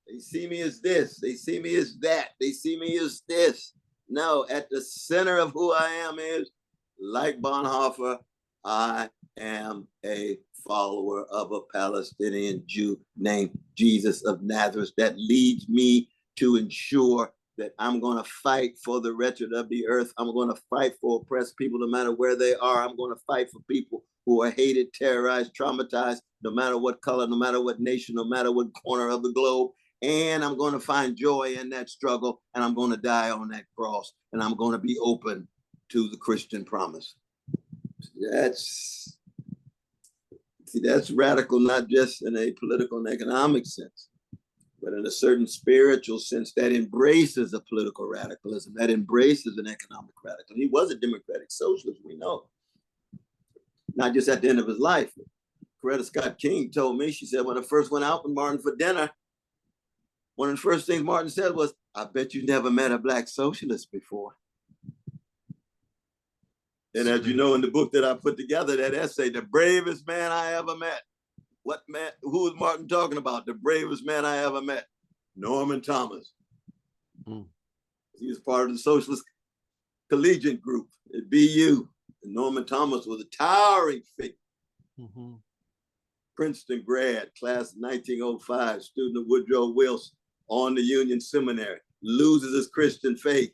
They see me as this. They see me as that. They see me as this. No, at the center of who I am is, like Bonhoeffer, I am a follower of a Palestinian Jew named Jesus of Nazareth that leads me to ensure that I'm going to fight for the wretched of the earth. I'm going to fight for oppressed people no matter where they are. I'm going to fight for people who are hated, terrorized, traumatized, no matter what color, no matter what nation, no matter what corner of the globe. And I'm going to find joy in that struggle, and I'm going to die on that cross, and I'm going to be open to the Christian promise. That's radical, not just in a political and economic sense, but in a certain spiritual sense that embraces a political radicalism, that embraces an economic radicalism. He was a democratic socialist, we know, not just at the end of his life. Coretta Scott King told me, she said, when I first went out with Martin for dinner, one of the first things Martin said was, I bet you never met a Black socialist before. And as you know, in the book that I put together, that essay, The Bravest Man I Ever Met. What man, who was Martin talking about? The bravest man I ever met, Norman Thomas. He was part of the Socialist Collegiate Group at BU. And Norman Thomas was a towering figure. Princeton grad, class of 1905, student of Woodrow Wilson, on the Union Seminary, loses his Christian faith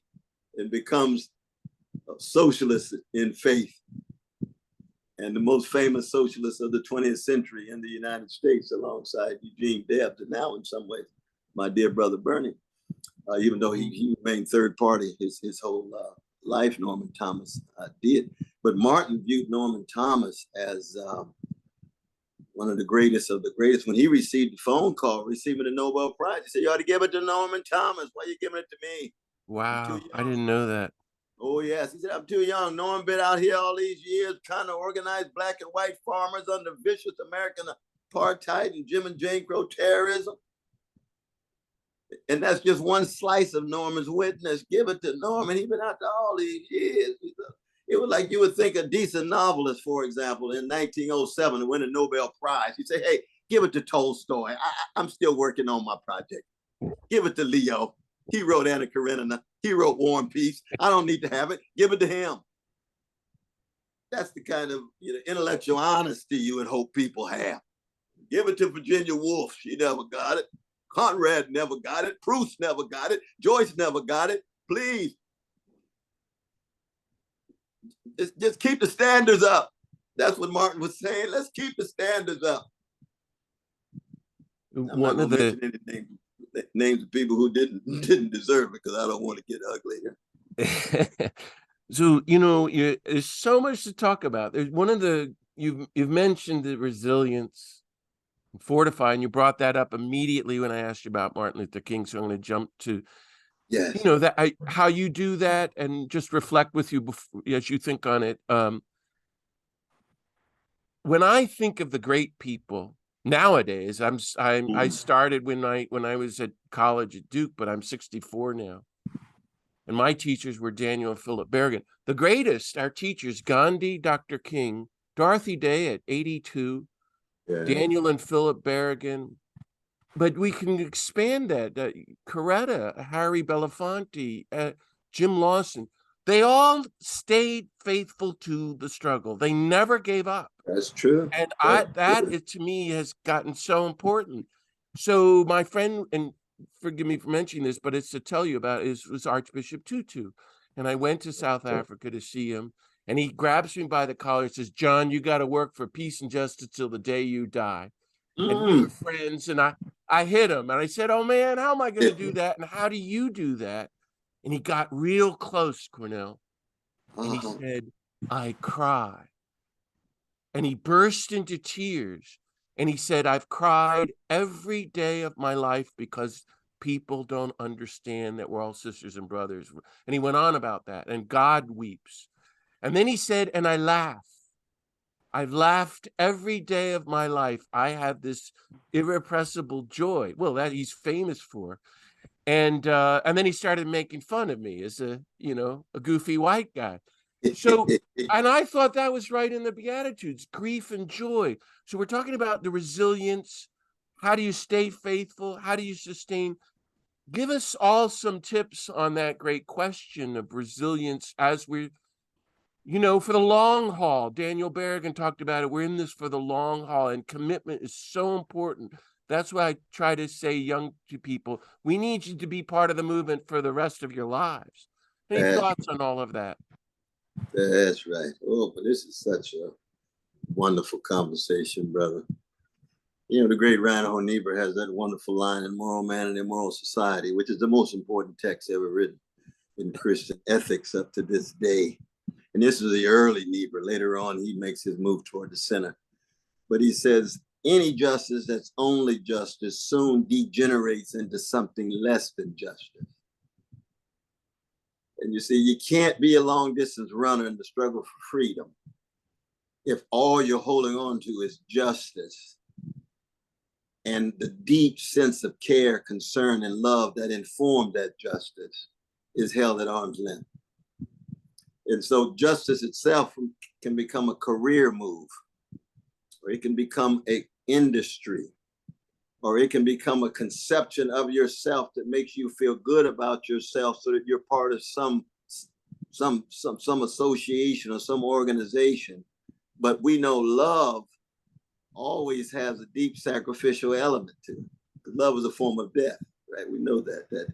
and becomes a socialist in faith, and the most famous socialist of the 20th century in the United States, alongside Eugene Debs, and now in some ways, my dear brother Bernie, even though he remained third party his whole life, Norman Thomas did. But Martin viewed Norman Thomas as one of the greatest of the greatest. When he received the phone call receiving the Nobel Prize, he said, you ought to give it to Norman Thomas. Why are you giving it to me? Wow, I didn't know that. Oh, yes. He said, I'm too young. Norman been out here all these years trying to organize Black and white farmers under vicious American apartheid and Jim and Jane Crow terrorism. And that's just one slice of Norman's witness. Give it to Norman. He's been out there all these years. It was like you would think a decent novelist, for example, in 1907 to win a Nobel Prize. You say, hey, give it to Tolstoy. I'm still working on my project. Give it to Leo. He wrote Anna Karenina. He wrote War and Peace. I don't need to have it. Give it to him. That's the kind of intellectual honesty you would hope people have. Give it to Virginia Woolf. She never got it. Conrad never got it. Proust never got it. Joyce never got it. Please. Just keep the standards up. That's what Martin was saying. Let's keep the standards up. I'm not going to mention any names of people who didn't deserve it, because I don't want to get ugly here. So, there's so much to talk about. There's one of the, you've mentioned the resilience, fortify, and you brought that up immediately when I asked you about Martin Luther King. So I'm going to jump to, yes, how you do that, and just reflect with you as you think on it. When I think of the great people nowadays, I started when I was at college at Duke, but I'm 64 now. And my teachers were Daniel and Philip Berrigan. The greatest, our teachers, Gandhi, Dr. King, Dorothy Day at 82, Daniel and Philip Berrigan. But we can expand that. Coretta, Harry Belafonte, Jim Lawson. They all stayed faithful to the struggle. They never gave up. That's true. And that to me has gotten so important. So my friend, and forgive me for mentioning this, but it's to tell you about, was Archbishop Tutu. And I went to South Africa to see him. And he grabs me by the collar and says, John, you got to work for peace and justice till the day you die. And we were friends. And I hit him. And I said, oh, man, how am I going to do that? And how do you do that? And he got real close, Cornel. And he said, I cry. And he burst into tears. And he said, I've cried every day of my life because people don't understand that we're all sisters and brothers. And he went on about that. And God weeps. And then he said, and I laugh. I've laughed every day of my life. I have this irrepressible joy. Well, that he's famous for. And then he started making fun of me as a goofy white guy. So, and I thought that was right in the Beatitudes, grief and joy. So we're talking about the resilience. How do you stay faithful? How do you sustain? Give us all some tips on that great question of resilience as we're, for the long haul. Daniel Berrigan talked about it. We're in this for the long haul, and commitment is so important. That's why I try to say to people, we need you to be part of the movement for the rest of your lives. Any thoughts on all of that? That's right. Oh, but this is such a wonderful conversation, brother. The great Reinhold Niebuhr has that wonderful line in Moral Man and Immoral Society, which is the most important text ever written in Christian ethics up to this day. And this is the early Niebuhr. Later on, he makes his move toward the center. But he says, any justice that's only justice soon degenerates into something less than justice. And you see, you can't be a long distance runner in the struggle for freedom if all you're holding on to is justice and the deep sense of care, concern, and love that informed that justice is held at arm's length. And so justice itself can become a career move, or it can become an industry, or it can become a conception of yourself that makes you feel good about yourself so that you're part of some association or some organization. But we know love always has a deep sacrificial element to it. Love is a form of death, right? We know that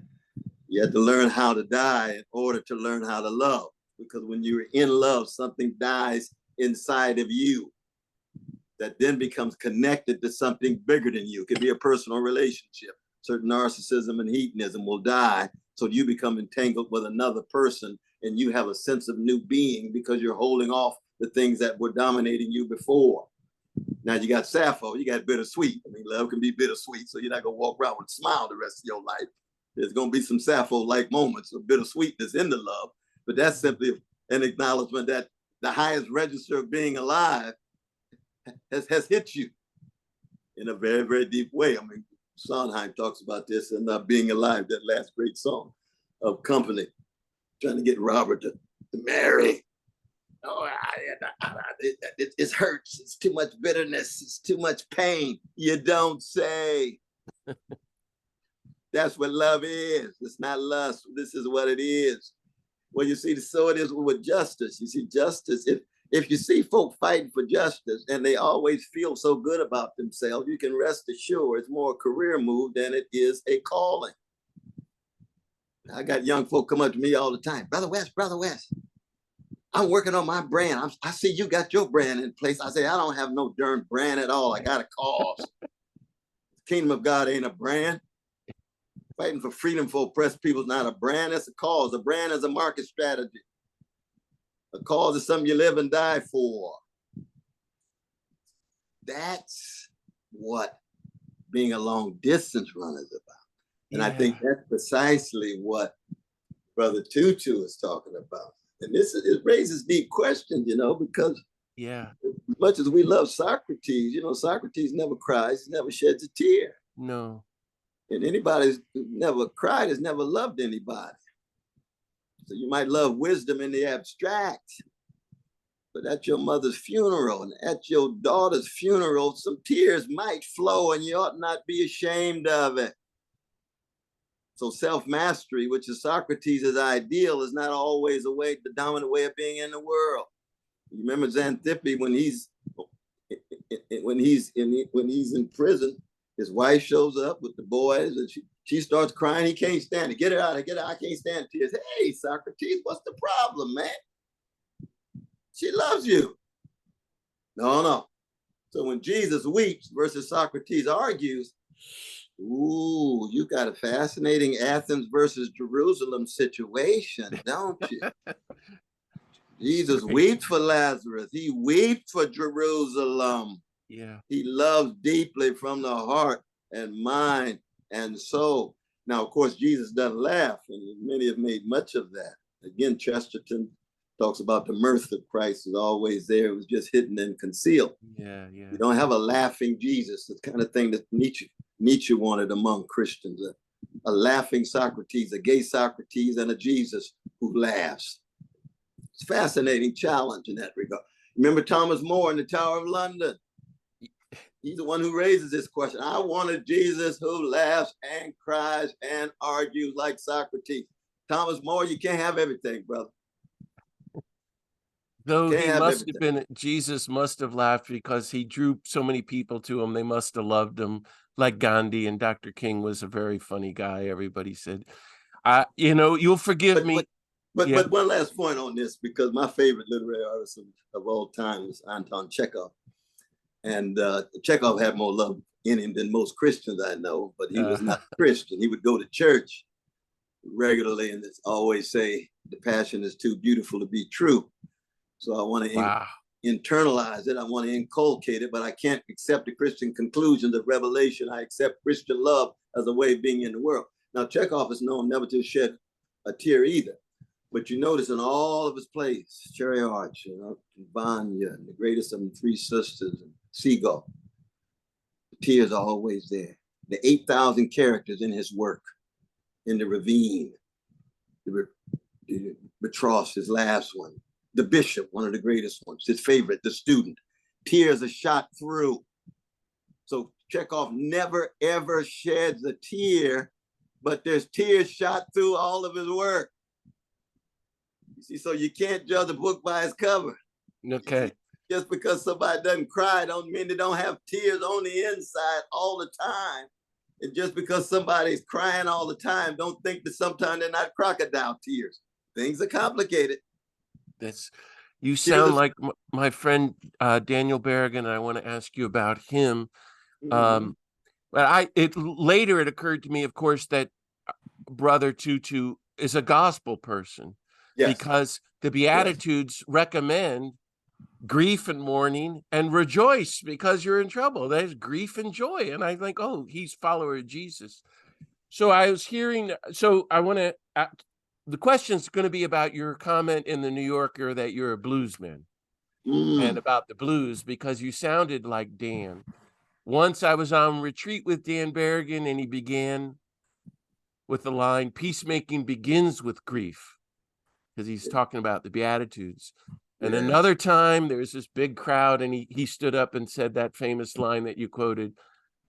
you have to learn how to die in order to learn how to love. Because when you're in love, something dies inside of you that then becomes connected to something bigger than you. It could be a personal relationship. Certain narcissism and hedonism will die, so you become entangled with another person and you have a sense of new being because you're holding off the things that were dominating you before. Now you got Sappho, you got bittersweet. I mean, love can be bittersweet, so you're not gonna walk around with a smile the rest of your life. There's gonna be some Sappho-like moments of bittersweetness in the love, but that's simply an acknowledgement that the highest register of being alive has hit you in a very, very deep way. I mean, Sondheim talks about this in Being Alive, that last great song of Company, trying to get Robert to marry. Oh, it hurts. It's too much bitterness. It's too much pain. You don't say. That's what love is. It's not lust. This is what it is. Well, you see, so it is with justice. You see, justice, if you see folk fighting for justice and they always feel so good about themselves, you can rest assured it's more a career move than it is a calling. I got young folk come up to me all the time. Brother West, I'm working on my brand. I see you got your brand in place. I say, I don't have no darn brand at all. I got a cause. The kingdom of God ain't a brand. Fighting for freedom for oppressed people is not a brand, it's a cause. A brand is a market strategy. A cause is something you live and die for. That's what being a long distance runner is about. And I think that's precisely what Brother Tutu is talking about. And it raises deep questions, because as much as we love Socrates, Socrates never cries, he never sheds a tear. No. And anybody who never cried has never loved anybody. So you might love wisdom in the abstract, but at your mother's funeral and at your daughter's funeral, some tears might flow and you ought not be ashamed of it. So self-mastery, which is Socrates' ideal, is not always the dominant way of being in the world. You remember Xanthippe when he's in prison, his wife shows up with the boys and She starts crying. He can't stand it. Get her out of, get her. I can't stand tears. Hey, Socrates, what's the problem, man? She loves you. No, no. So when Jesus weeps versus Socrates argues, ooh, you got a fascinating Athens versus Jerusalem situation, don't you? Jesus weeps for Lazarus. He weeps for Jerusalem. Yeah. He loves deeply from the heart and mind and soul. Now, of course, Jesus doesn't laugh, and many have made much of that. Again, Chesterton talks about the mirth of Christ is always there. It was just hidden and concealed. Yeah, yeah. You don't have a laughing Jesus, the kind of thing that Nietzsche wanted among Christians, a laughing Socrates, a gay Socrates, and a Jesus who laughs. It's a fascinating challenge in that regard. Remember Thomas More in the Tower of London? He's the one who raises this question. I want a Jesus who laughs and cries and argues like Socrates. Thomas More, you can't have everything, brother. Though he must have been, Jesus must have laughed because he drew so many people to him. They must have loved him, like Gandhi, and Dr. King was a very funny guy, everybody said. You'll forgive me. But one last point on this, because my favorite literary artist of all time is Anton Chekhov. And Chekhov had more love in him than most Christians I know, but he was not Christian. He would go to church regularly and always say, the passion is too beautiful to be true. So I want to internalize it. I want to inculcate it, but I can't accept the Christian conclusions of revelation. I accept Christian love as a way of being in the world. Now, Chekhov is known never to shed a tear either. But you notice in all of his plays, Cherry Arch, Vanya, and the greatest of them, Three Sisters, and Seagull, the tears are always there. The 8,000 characters in his work, in The Ravine, the Betrothed, his last one, The Bishop, one of the greatest ones, his favorite, The Student. Tears are shot through. So Chekhov never, ever sheds a tear, but there's tears shot through all of his work. See, so you can't judge a book by its cover. Okay. Just because somebody doesn't cry don't mean they don't have tears on the inside all the time. And just because somebody's crying all the time, don't think that sometimes they're not crocodile tears. Things are complicated. You sound like my friend Daniel Berrigan, and I want to ask you about him. But later it occurred to me, of course, that Brother Tutu is a gospel person. Yes. Because the Beatitudes recommend grief and mourning and rejoice because you're in trouble. There's grief and joy. And I think, oh, he's a follower of Jesus. So I was hearing, I want to, the question's going to be about your comment in the New Yorker that you're a bluesman and about the blues, because you sounded like Dan. Once I was on retreat with Dan Berrigan and he began with the line, peacemaking begins with grief, because he's talking about the Beatitudes. And another time there was this big crowd and he stood up and said that famous line that you quoted,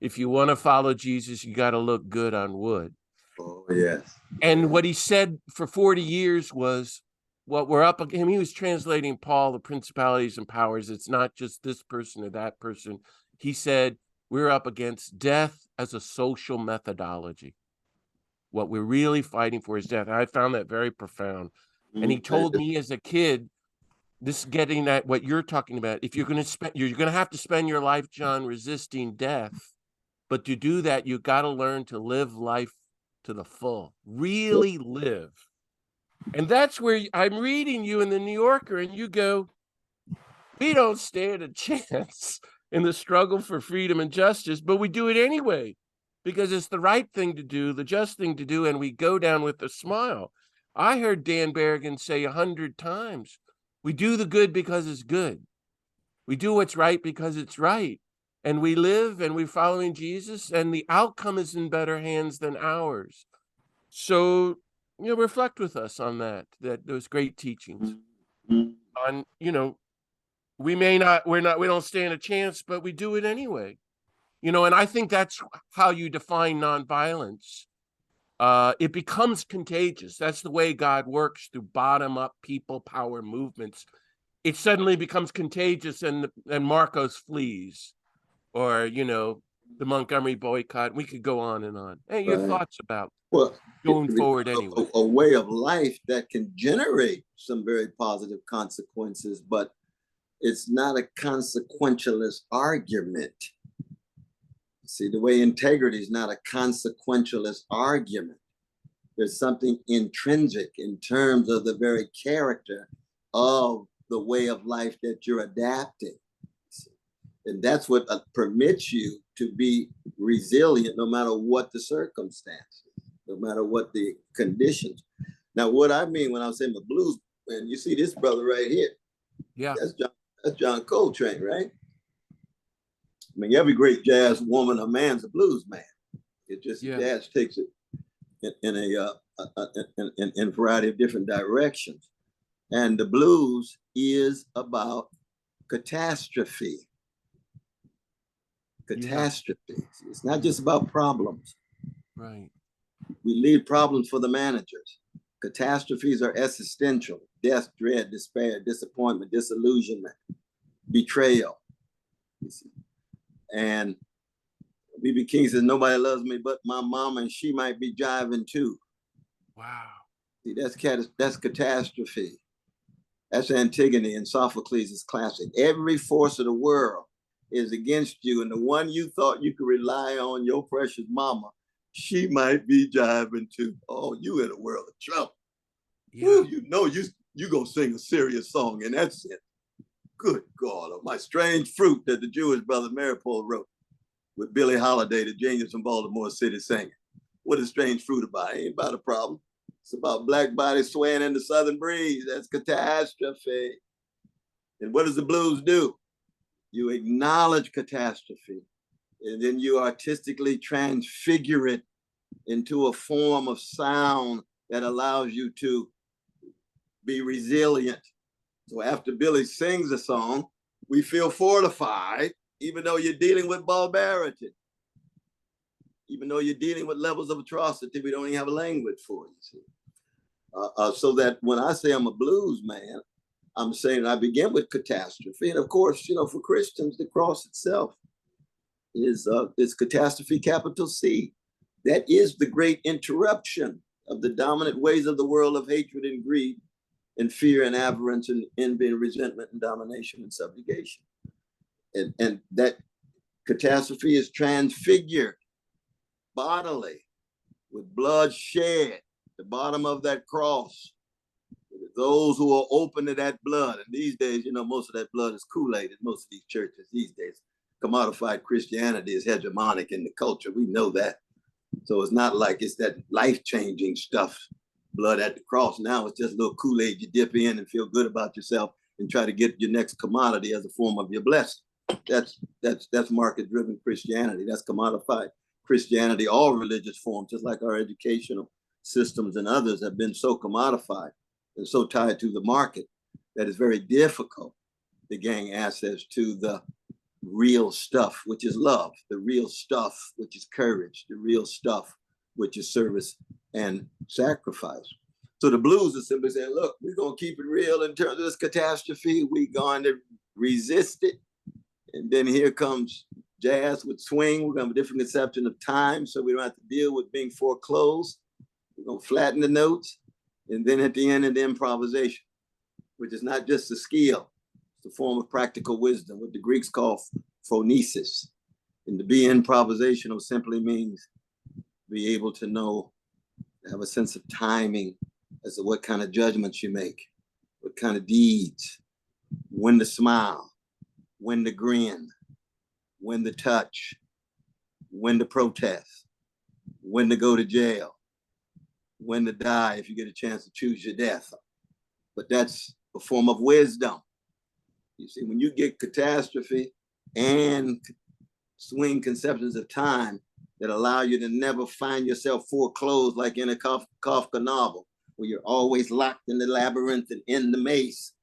if you want to follow Jesus, you got to look good on wood. Oh, yes. And what he said for 40 years was what we're up against. He was translating Paul, the principalities and powers. It's not just this person or that person. He said, we're up against death as a social methodology. What we're really fighting for is death. And I found that very profound. And he told me as a kid, this getting at what you're talking about, if you're going to have to spend your life, John, resisting death. But to do that, you got to learn to live life to the full, really live. And that's where I'm reading you in the New Yorker and you go, we don't stand a chance in the struggle for freedom and justice, but we do it anyway, because it's the right thing to do, the just thing to do. And we go down with a smile. I heard Dan Berrigan say 100 times, we do the good because it's good. We do what's right because it's right. And we live and we're following Jesus, and the outcome is in better hands than ours. So, reflect with us on those great teachings. On, we don't stand a chance, but we do it anyway. And I think that's how you define nonviolence. It becomes contagious. That's the way God works, through bottom-up people power movements. It suddenly becomes contagious, and Marcos flees, or the Montgomery boycott. We could go on and on. Hey, your Right. thoughts about Well, going forward anyway? A way of life that can generate some very positive consequences, but it's not a consequentialist argument. See, the way integrity is not a consequentialist argument. There's something intrinsic in terms of the very character of the way of life that you're adapting. And that's what permits you to be resilient no matter what the circumstances, no matter what the conditions. Now, what I mean when I was saying the blues, man, you see this brother right here. Yeah. That's John Coltrane, right? I mean, every great jazz woman or man's a blues man. It just jazz takes it in a variety of different directions. And the blues is about catastrophe. Catastrophe. Yeah. It's not just about problems. Right. We leave problems for the managers. Catastrophes are existential: death, dread, despair, disappointment, disillusionment, betrayal. And B.B. King says, nobody loves me but my mama, and she might be jiving too. Wow. See, that's catastrophe. That's Antigone and Sophocles' classic. Every force of the world is against you, and the one you thought you could rely on, your precious mama, she might be jiving too. Oh, you in a world of trouble. Yeah. Ooh, you know you gonna sing a serious song, and that's it. Good God, my Strange Fruit that the Jewish brother Maripol wrote with Billie Holiday, the genius from Baltimore City, singing. What is Strange Fruit about? It ain't about a problem. It's about black bodies swaying in the southern breeze. That's catastrophe. And what does the blues do? You acknowledge catastrophe, and then you artistically transfigure it into a form of sound that allows you to be resilient. So after Billy sings a song, we feel fortified, even though you're dealing with barbarity, even though you're dealing with levels of atrocity we don't even have a language for, you see. So that when I say I'm a blues man, I'm saying I begin with catastrophe. And of course, you know, for Christians, the cross itself is catastrophe, capital C. That is the great interruption of the dominant ways of the world of hatred and greed and fear and avarice and envy and resentment and domination and subjugation. And that catastrophe is transfigured bodily with blood shed at the bottom of that cross. Those who are open to that blood. And these days, you know, most of that blood is Kool-Aid in most of these churches these days. Commodified Christianity is hegemonic in the culture. We know that. So it's not like it's that life-changing stuff, blood at the cross. Now it's just a little Kool-Aid you dip in and feel good about yourself and try to get your next commodity as a form of your blessing. That's market-driven Christianity. That's commodified Christianity. All religious forms, just like our educational systems and others, have been so commodified and so tied to the market that it's very difficult to gain access to the real stuff, which is love, the real stuff, which is courage, the real stuff, which is service and sacrifice. So the blues are simply saying, look, we're going to keep it real in terms of this catastrophe. We're going to resist it. And then here comes jazz with swing. We're going to have a different conception of time, so we don't have to deal with being foreclosed. We're going to flatten the notes. And then at the end of the improvisation, which is not just a skill, it's a form of practical wisdom, what the Greeks call phronesis. And to be improvisational simply means be able to know, have a sense of timing as to what kind of judgments you make, what kind of deeds, when to smile, when to grin, when to touch, when to protest, when to go to jail, when to die if you get a chance to choose your death. But that's a form of wisdom. You see, when you get catastrophe and swing conceptions of time that allow you to never find yourself foreclosed like in a Kafka novel, where you're always locked in the labyrinth and in the maze,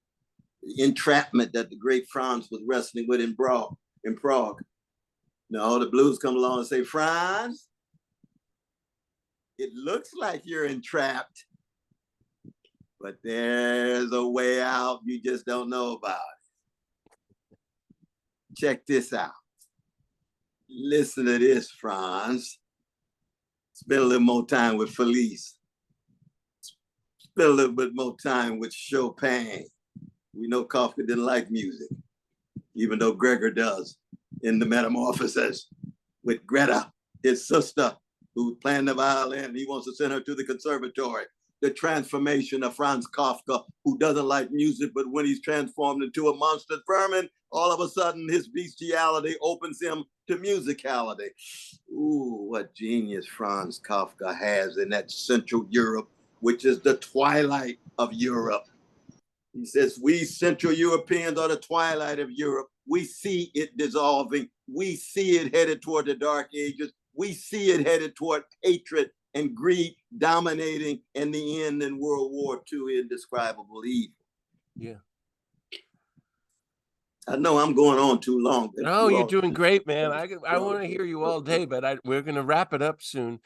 the entrapment that the great Franz was wrestling with in Prague. No, the blues come along and say, Franz, it looks like you're entrapped, but there's a way out you just don't know about. Check this out. Listen to this, Franz. Spend a little more time with Felice. Spend a little bit more time with Chopin. We know Kafka didn't like music, even though Gregor does in the Metamorphosis with Greta, his sister, who's playing the violin. He wants to send her to the conservatory. The transformation of Franz Kafka, who doesn't like music, but when he's transformed into a monster vermin, all of a sudden his bestiality opens him to musicality. Ooh, what genius Franz Kafka has in that Central Europe, which is the twilight of Europe. He says, we Central Europeans are the twilight of Europe. We see it dissolving. We see it headed toward the Dark Ages. We see it headed toward hatred and greed dominating, and the end in World War II, indescribable evil. Yeah. I know I'm going on too long. But no, you're doing great, man. I want to hear you all day, but we're going to wrap it up soon.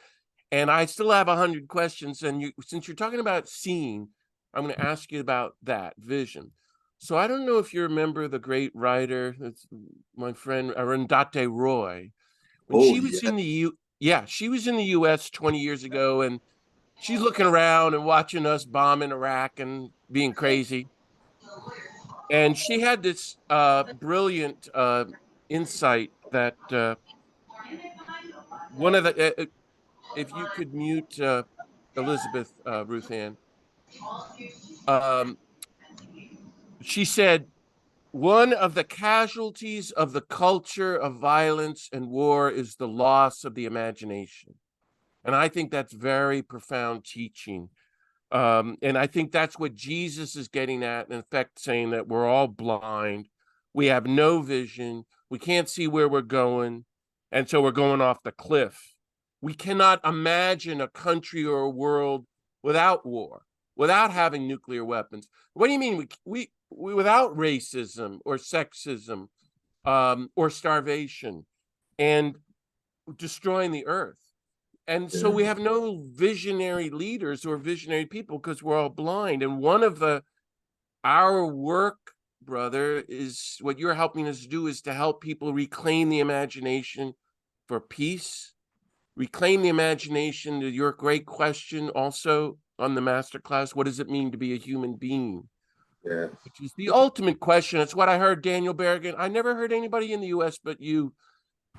And I still have 100 questions. And since you're talking about seeing, I'm going to ask you about that vision. So I don't know if you remember the great writer, my friend Arundhati Roy. When she was in the she was in the U.S. 20 years ago, and she's looking around and watching us bomb in Iraq and being crazy. And she had this brilliant insight that one of the, if you could mute Elizabeth Ruth Ann, she said, one of the casualties of the culture of violence and war is the loss of the imagination. And I think that's very profound teaching. And I think that's what Jesus is getting at, in effect, saying that we're all blind. We have no vision. We can't see where we're going. And so we're going off the cliff. We cannot imagine a country or a world without war, without having nuclear weapons. What do you mean we without racism or sexism or starvation and destroying the earth? And so we have no visionary leaders or visionary people because we're all blind. And one of our work, brother, is what you're helping us do is to help people reclaim the imagination for peace, reclaim the imagination to your great question also on the masterclass. What does it mean to be a human being? Yeah. Which is the ultimate question. It's what I heard Daniel Berrigan. I never heard anybody in the U.S. but you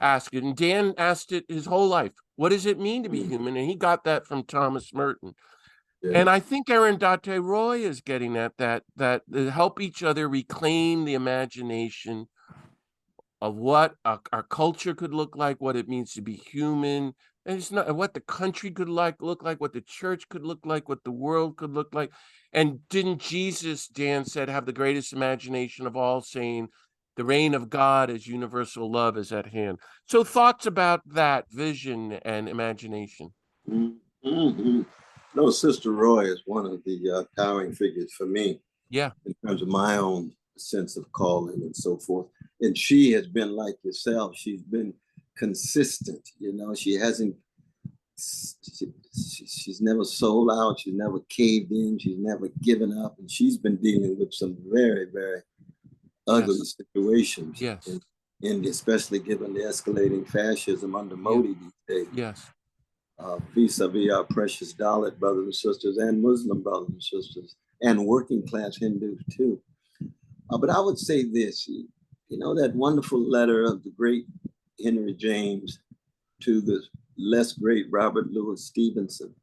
ask it. And Dan asked it his whole life. What does it mean to be human? And he got that from Thomas Merton. Yeah. And I think Arundhati Roy is getting at that help each other reclaim the imagination of what our culture could look like, what it means to be human, and it's not what the country could look like, what the church could look like, what the world could look like. And didn't Jesus, Dan said, have the greatest imagination of all, saying, the reign of God as universal love is at hand. So thoughts about that vision and imagination. Mm-hmm. No, Sister Roy is one of the towering figures for me. Yeah. In terms of my own sense of calling and so forth. And she has been like yourself. She's been consistent. You know, she hasn't, she's never sold out. She's never caved in. She's never given up. And she's been dealing with some very, very ugly situations. Yes. And especially given the escalating fascism under Modi these days. Yes. Vis-a-vis our precious Dalit brothers and sisters and Muslim brothers and sisters and working class Hindus too. But I would say this, you know, that wonderful letter of the great Henry James to the less great Robert Louis Stevenson,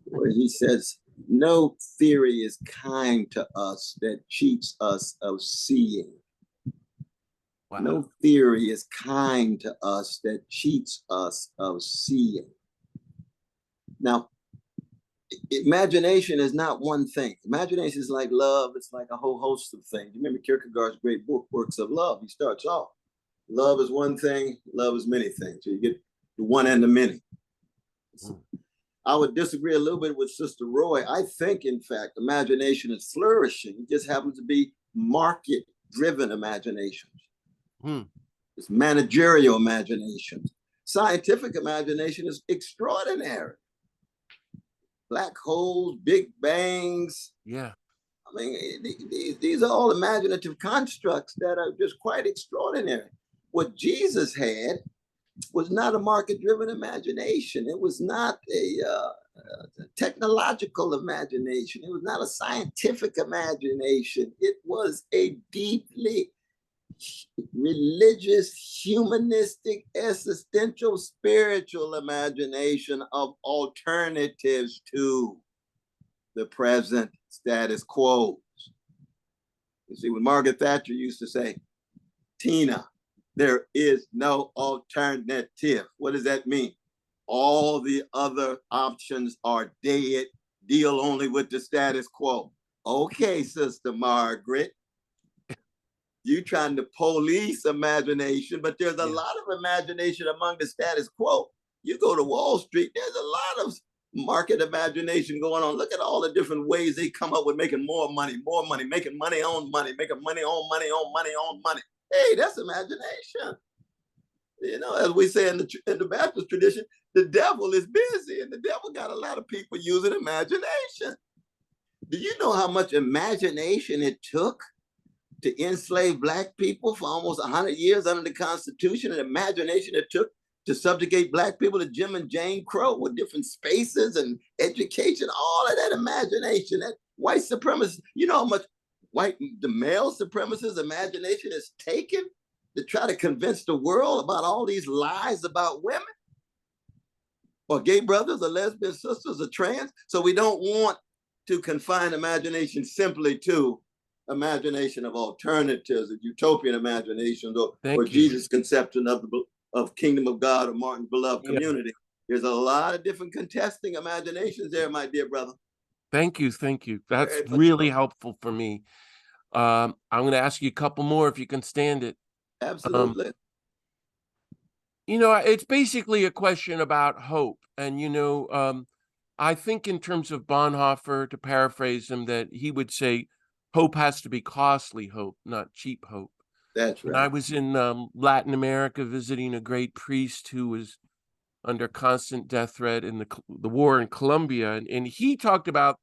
where he says, no theory is kind to us that cheats us of seeing. Wow. No theory is kind to us that cheats us of seeing. Now, imagination is not one thing. Imagination is like love. It's like a whole host of things. You remember Kierkegaard's great book, Works of Love. He starts off, love is one thing, love is many things. So you get the one and the many. I would disagree a little bit with Sister Roy. I think, in fact, imagination is flourishing. It just happens to be market-driven imaginations. It's managerial imagination. Scientific imagination is extraordinary. Black holes, big bangs. Yeah. I mean, these are all imaginative constructs that are just quite extraordinary. what Jesus had was not a market-driven imagination. It was not a technological imagination. It was not a scientific imagination. It was a deeply religious, humanistic, existential, spiritual imagination of alternatives to the present status quo. You see, when Margaret Thatcher used to say, Tina, there is no alternative. What does that mean? All the other options are dead. Deal only with the status quo. Okay, Sister Margaret, you trying to police imagination, but there's a lot of imagination among the status quo. You go to Wall Street, there's a lot of market imagination going on. Look at all the different ways they come up with making more money, making money on money, making money on money on money on money. Hey, that's imagination. You know, as we say in the Baptist tradition, the devil is busy, and the devil got a lot of people using imagination. Do you know how much imagination it took to enslave Black people for almost 100 years under the Constitution, and imagination it took to subjugate Black people to Jim and Jane Crow with different spaces and education, all of that imagination, that white supremacist, you know how much the male supremacist imagination is taken to try to convince the world about all these lies about women, or gay brothers, or lesbian sisters, or trans. So we don't want to confine imagination simply to imagination of alternatives, of utopian imaginations, or Jesus' conception of kingdom of God, or Martin's beloved community. There's a lot of different contesting imaginations there, my dear brother. Thank you. That's really helpful for me. I'm going to ask you a couple more if you can stand it. Absolutely. You know, it's basically a question about hope. And, you know, I think in terms of Bonhoeffer, to paraphrase him, that he would say, hope has to be costly hope, not cheap hope. That's right. When I was in Latin America visiting a great priest who was under constant death threat in the war in Colombia, and he talked about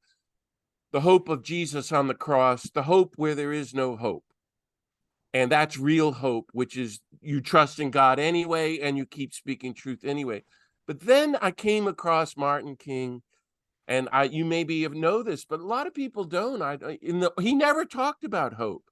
the hope of Jesus on the cross, the hope where there is no hope. And that's real hope, which is you trust in God anyway, and you keep speaking truth anyway. But then I came across Martin King, and you maybe know this, but a lot of people don't. He never talked about hope.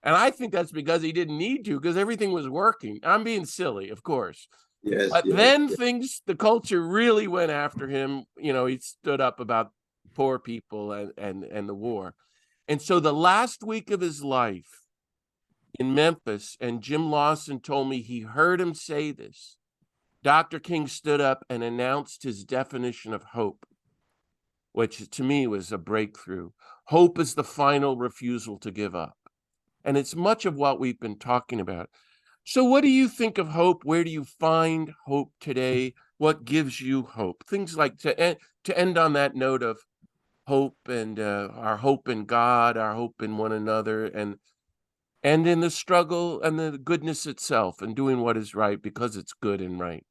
And I think that's because he didn't need to, because everything was working. I'm being silly, of course. Yes. But then the culture really went after him. You know, he stood up about poor people and the war. And so the last week of his life in Memphis, and Jim Lawson told me he heard him say this, Dr. King stood up and announced his definition of hope, which to me was a breakthrough. Hope is the final refusal to give up. And it's much of what we've been talking about. So what do you think of hope? Where do you find hope today? What gives you hope? Things like to end on that note of hope, and our hope in God, our hope in one another, and in the struggle and the goodness itself, and doing what is right because it's good and right.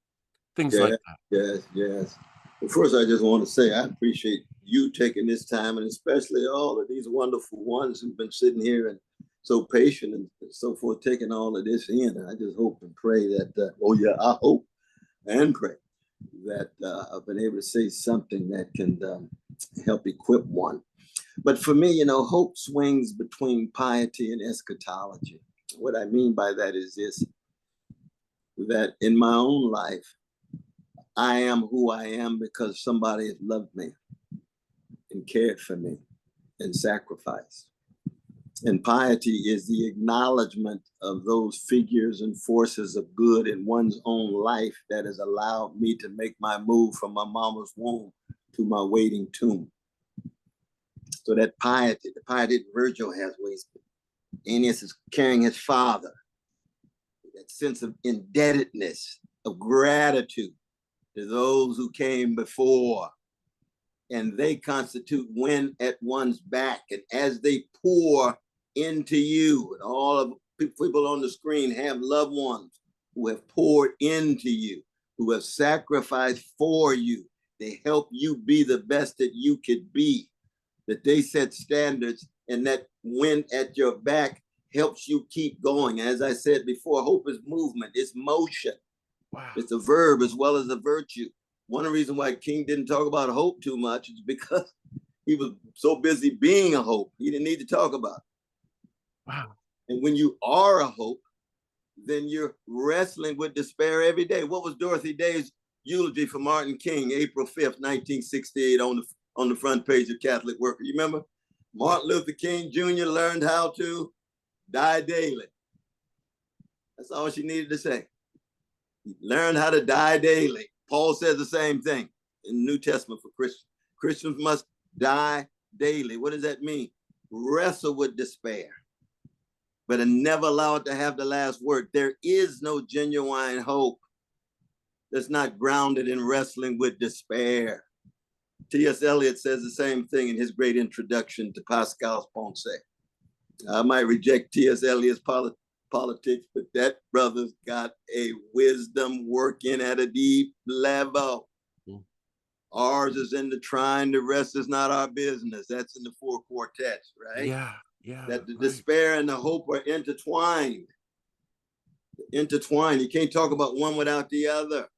Things like that. Yes. Well, first, I just want to say I appreciate you taking this time, and especially all of these wonderful ones who've been sitting here and so patient and so forth, taking all of this in. I just hope and pray that, I hope and pray that I've been able to say something that can help equip one. But for me, you know, hope swings between piety and eschatology. What I mean by that is this, that in my own life, I am who I am because somebody has loved me and cared for me and sacrificed. And piety is the acknowledgement of those figures and forces of good in one's own life that has allowed me to make my move from my mama's womb to my waiting tomb. So that piety, the piety that Virgil has, where Aeneas is carrying his father, that sense of indebtedness, of gratitude to those who came before, and they constitute wind at one's back. And as they pour into you, and all of people on the screen have loved ones who have poured into you, who have sacrificed for you, they help you be the best that you could be, that they set standards, and that wind at your back helps you keep going. As I said before, hope is movement, it's motion. Wow. It's a verb as well as a virtue. One of the reasons why King didn't talk about hope too much is because he was so busy being a hope. He didn't need to talk about it. Wow. And when you are a hope, then you're wrestling with despair every day. What was Dorothy Day's eulogy for Martin King, April 5th, 1968, on the front page of Catholic Worker? You remember? Martin Luther King Jr. learned how to die daily. That's all she needed to say. Learn how to die daily. Paul says the same thing in the New Testament for Christians. Christians must die daily. What does that mean? Wrestle with despair, but never allow it to have the last word. There is no genuine hope that's not grounded in wrestling with despair. T.S. Eliot says the same thing in his great introduction to Pascal's Pensées. I might reject T.S. Eliot's politics, but that brother's got a wisdom working at a deep level. Ours is in the trying, the rest is not our business. That's in the four quartets, right? Yeah, yeah. That the right. despair and the hope are intertwined. Intertwined. You can't talk about one without the other.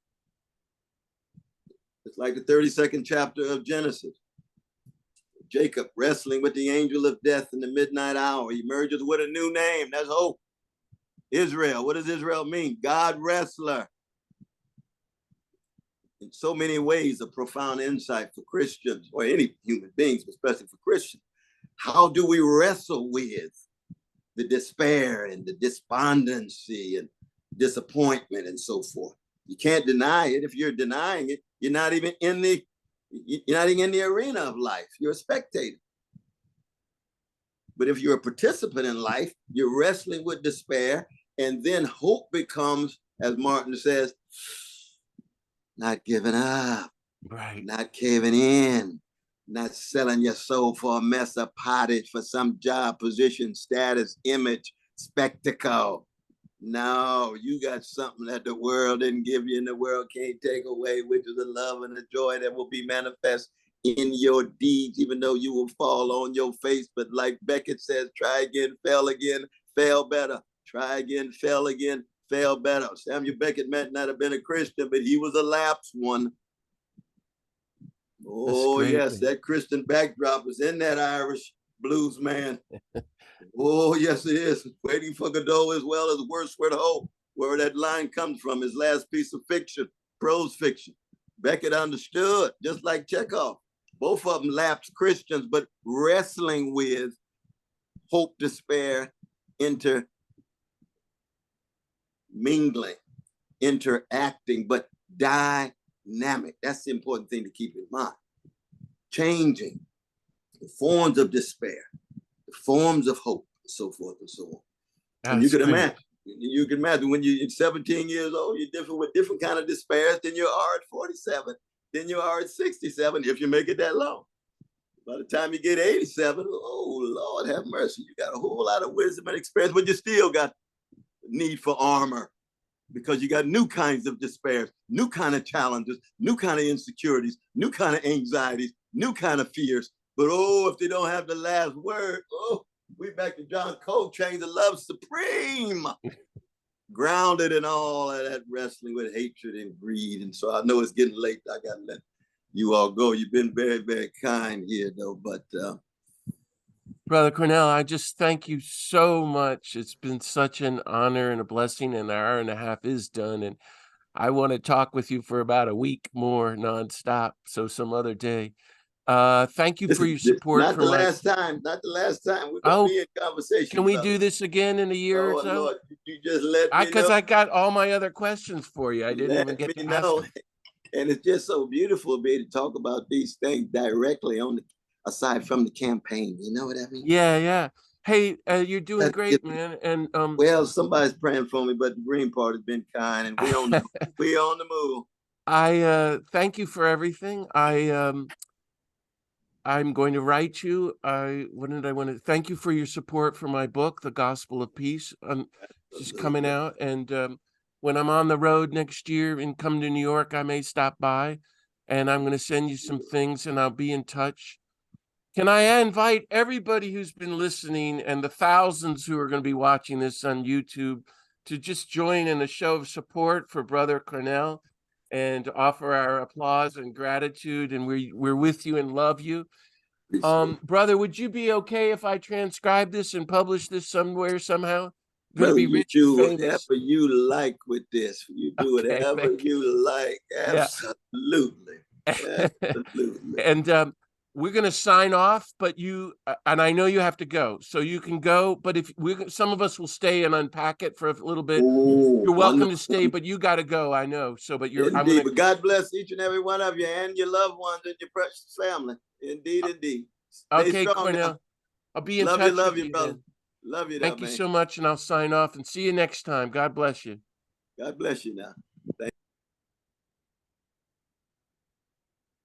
It's like the 32nd chapter of Genesis. Jacob wrestling with the angel of death in the midnight hour. He emerges with a new name. That's hope. Israel. What does Israel mean? God wrestler. In so many ways, a profound insight for Christians or any human beings, especially for Christians. How do we wrestle with the despair and the despondency and disappointment and so forth? You can't deny it. If you're denying it, you're not even in the arena of life. You're a spectator. But if you're a participant in life, you're wrestling with despair, and then hope becomes, as Martin says, not giving up, Right. not caving in, not selling your soul for a mess of pottage, for some job, position, status, image, spectacle. No, you got something that the world didn't give you and the world can't take away, which is the love and the joy that will be manifest in your deeds, even though you will fall on your face. But like Beckett says, try again, fail better. Try again, fail better. Samuel Beckett might not have been a Christian, but he was a lapsed one. Oh, yes, that Christian backdrop was in that Irish blues, man. Oh, yes, it is. Waiting for Godot as well as Wordsworth Hope, where that line comes from, his last piece of fiction, prose fiction. Beckett understood, just like Chekhov. Both of them lapsed Christians, but wrestling with hope, despair, intermingling, interacting, but dynamic. That's the important thing to keep in mind. Changing the forms of despair, the forms of hope, and so forth and so on. That's and you can great. imagine when you're 17 years old, you're different with different kind of despairs than you are at 47, than you are at 67, if you make it that long. By the time you get 87, oh, Lord have mercy, you got a whole lot of wisdom and experience, but you still got need for armor because you got new kinds of despair, new kind of challenges, new kind of insecurities, new kind of anxieties, new kind of fears. But oh, if they don't have the last word, oh, we back to John Coltrane, the love supreme, grounded in all of that wrestling with hatred and greed. And so I know it's getting late. I got to let you all go. You've been very, very kind here, though. But Brother Cornel, I just thank you so much. It's been such an honor and a blessing, and an hour and a half is done. And I want to talk with you for about a week more nonstop. So some other day. Thank you for your support. Not the last time. Not the last time. We're going to be in conversation. Can we do this again in a year or so? Lord, you just let me know. Because I got all my other questions for you. I didn't even get to ask them. And it's just so beautiful to be able to talk about these things directly aside from the campaign. You know what I mean? Yeah, yeah. Hey, you're doing great, man. And well, somebody's praying for me, but the Green Party's been kind, and we on the move. I thank you for everything. I'm going to write you. What did I want to thank you for your support for my book, The Gospel of Peace. Just coming out, and when I'm on the road next year and come to New York, I may stop by, and I'm going to send you some things, and I'll be in touch. Can I invite everybody who's been listening and the thousands who are going to be watching this on YouTube to just join in a show of support for Brother Cornel and offer our applause and gratitude, and we're with you and love you. Brother, would you be okay if I transcribe this and publish this somewhere somehow? Going to be rich and famous. Whatever you like with this. You do whatever you like. Absolutely. Yeah. Absolutely. And we're going to sign off, but you and I know you have to go, so you can go. But if some of us will stay and unpack it for a little bit. You're welcome to stay, but you got to go. I know. So, but you're. Indeed. But God bless each and every one of you and your loved ones and your precious family. Indeed, indeed. Okay, Cornel. I'll be in touch. Love you, brother. Love you. Thank you so much, and I'll sign off and see you next time. God bless you. God bless you now.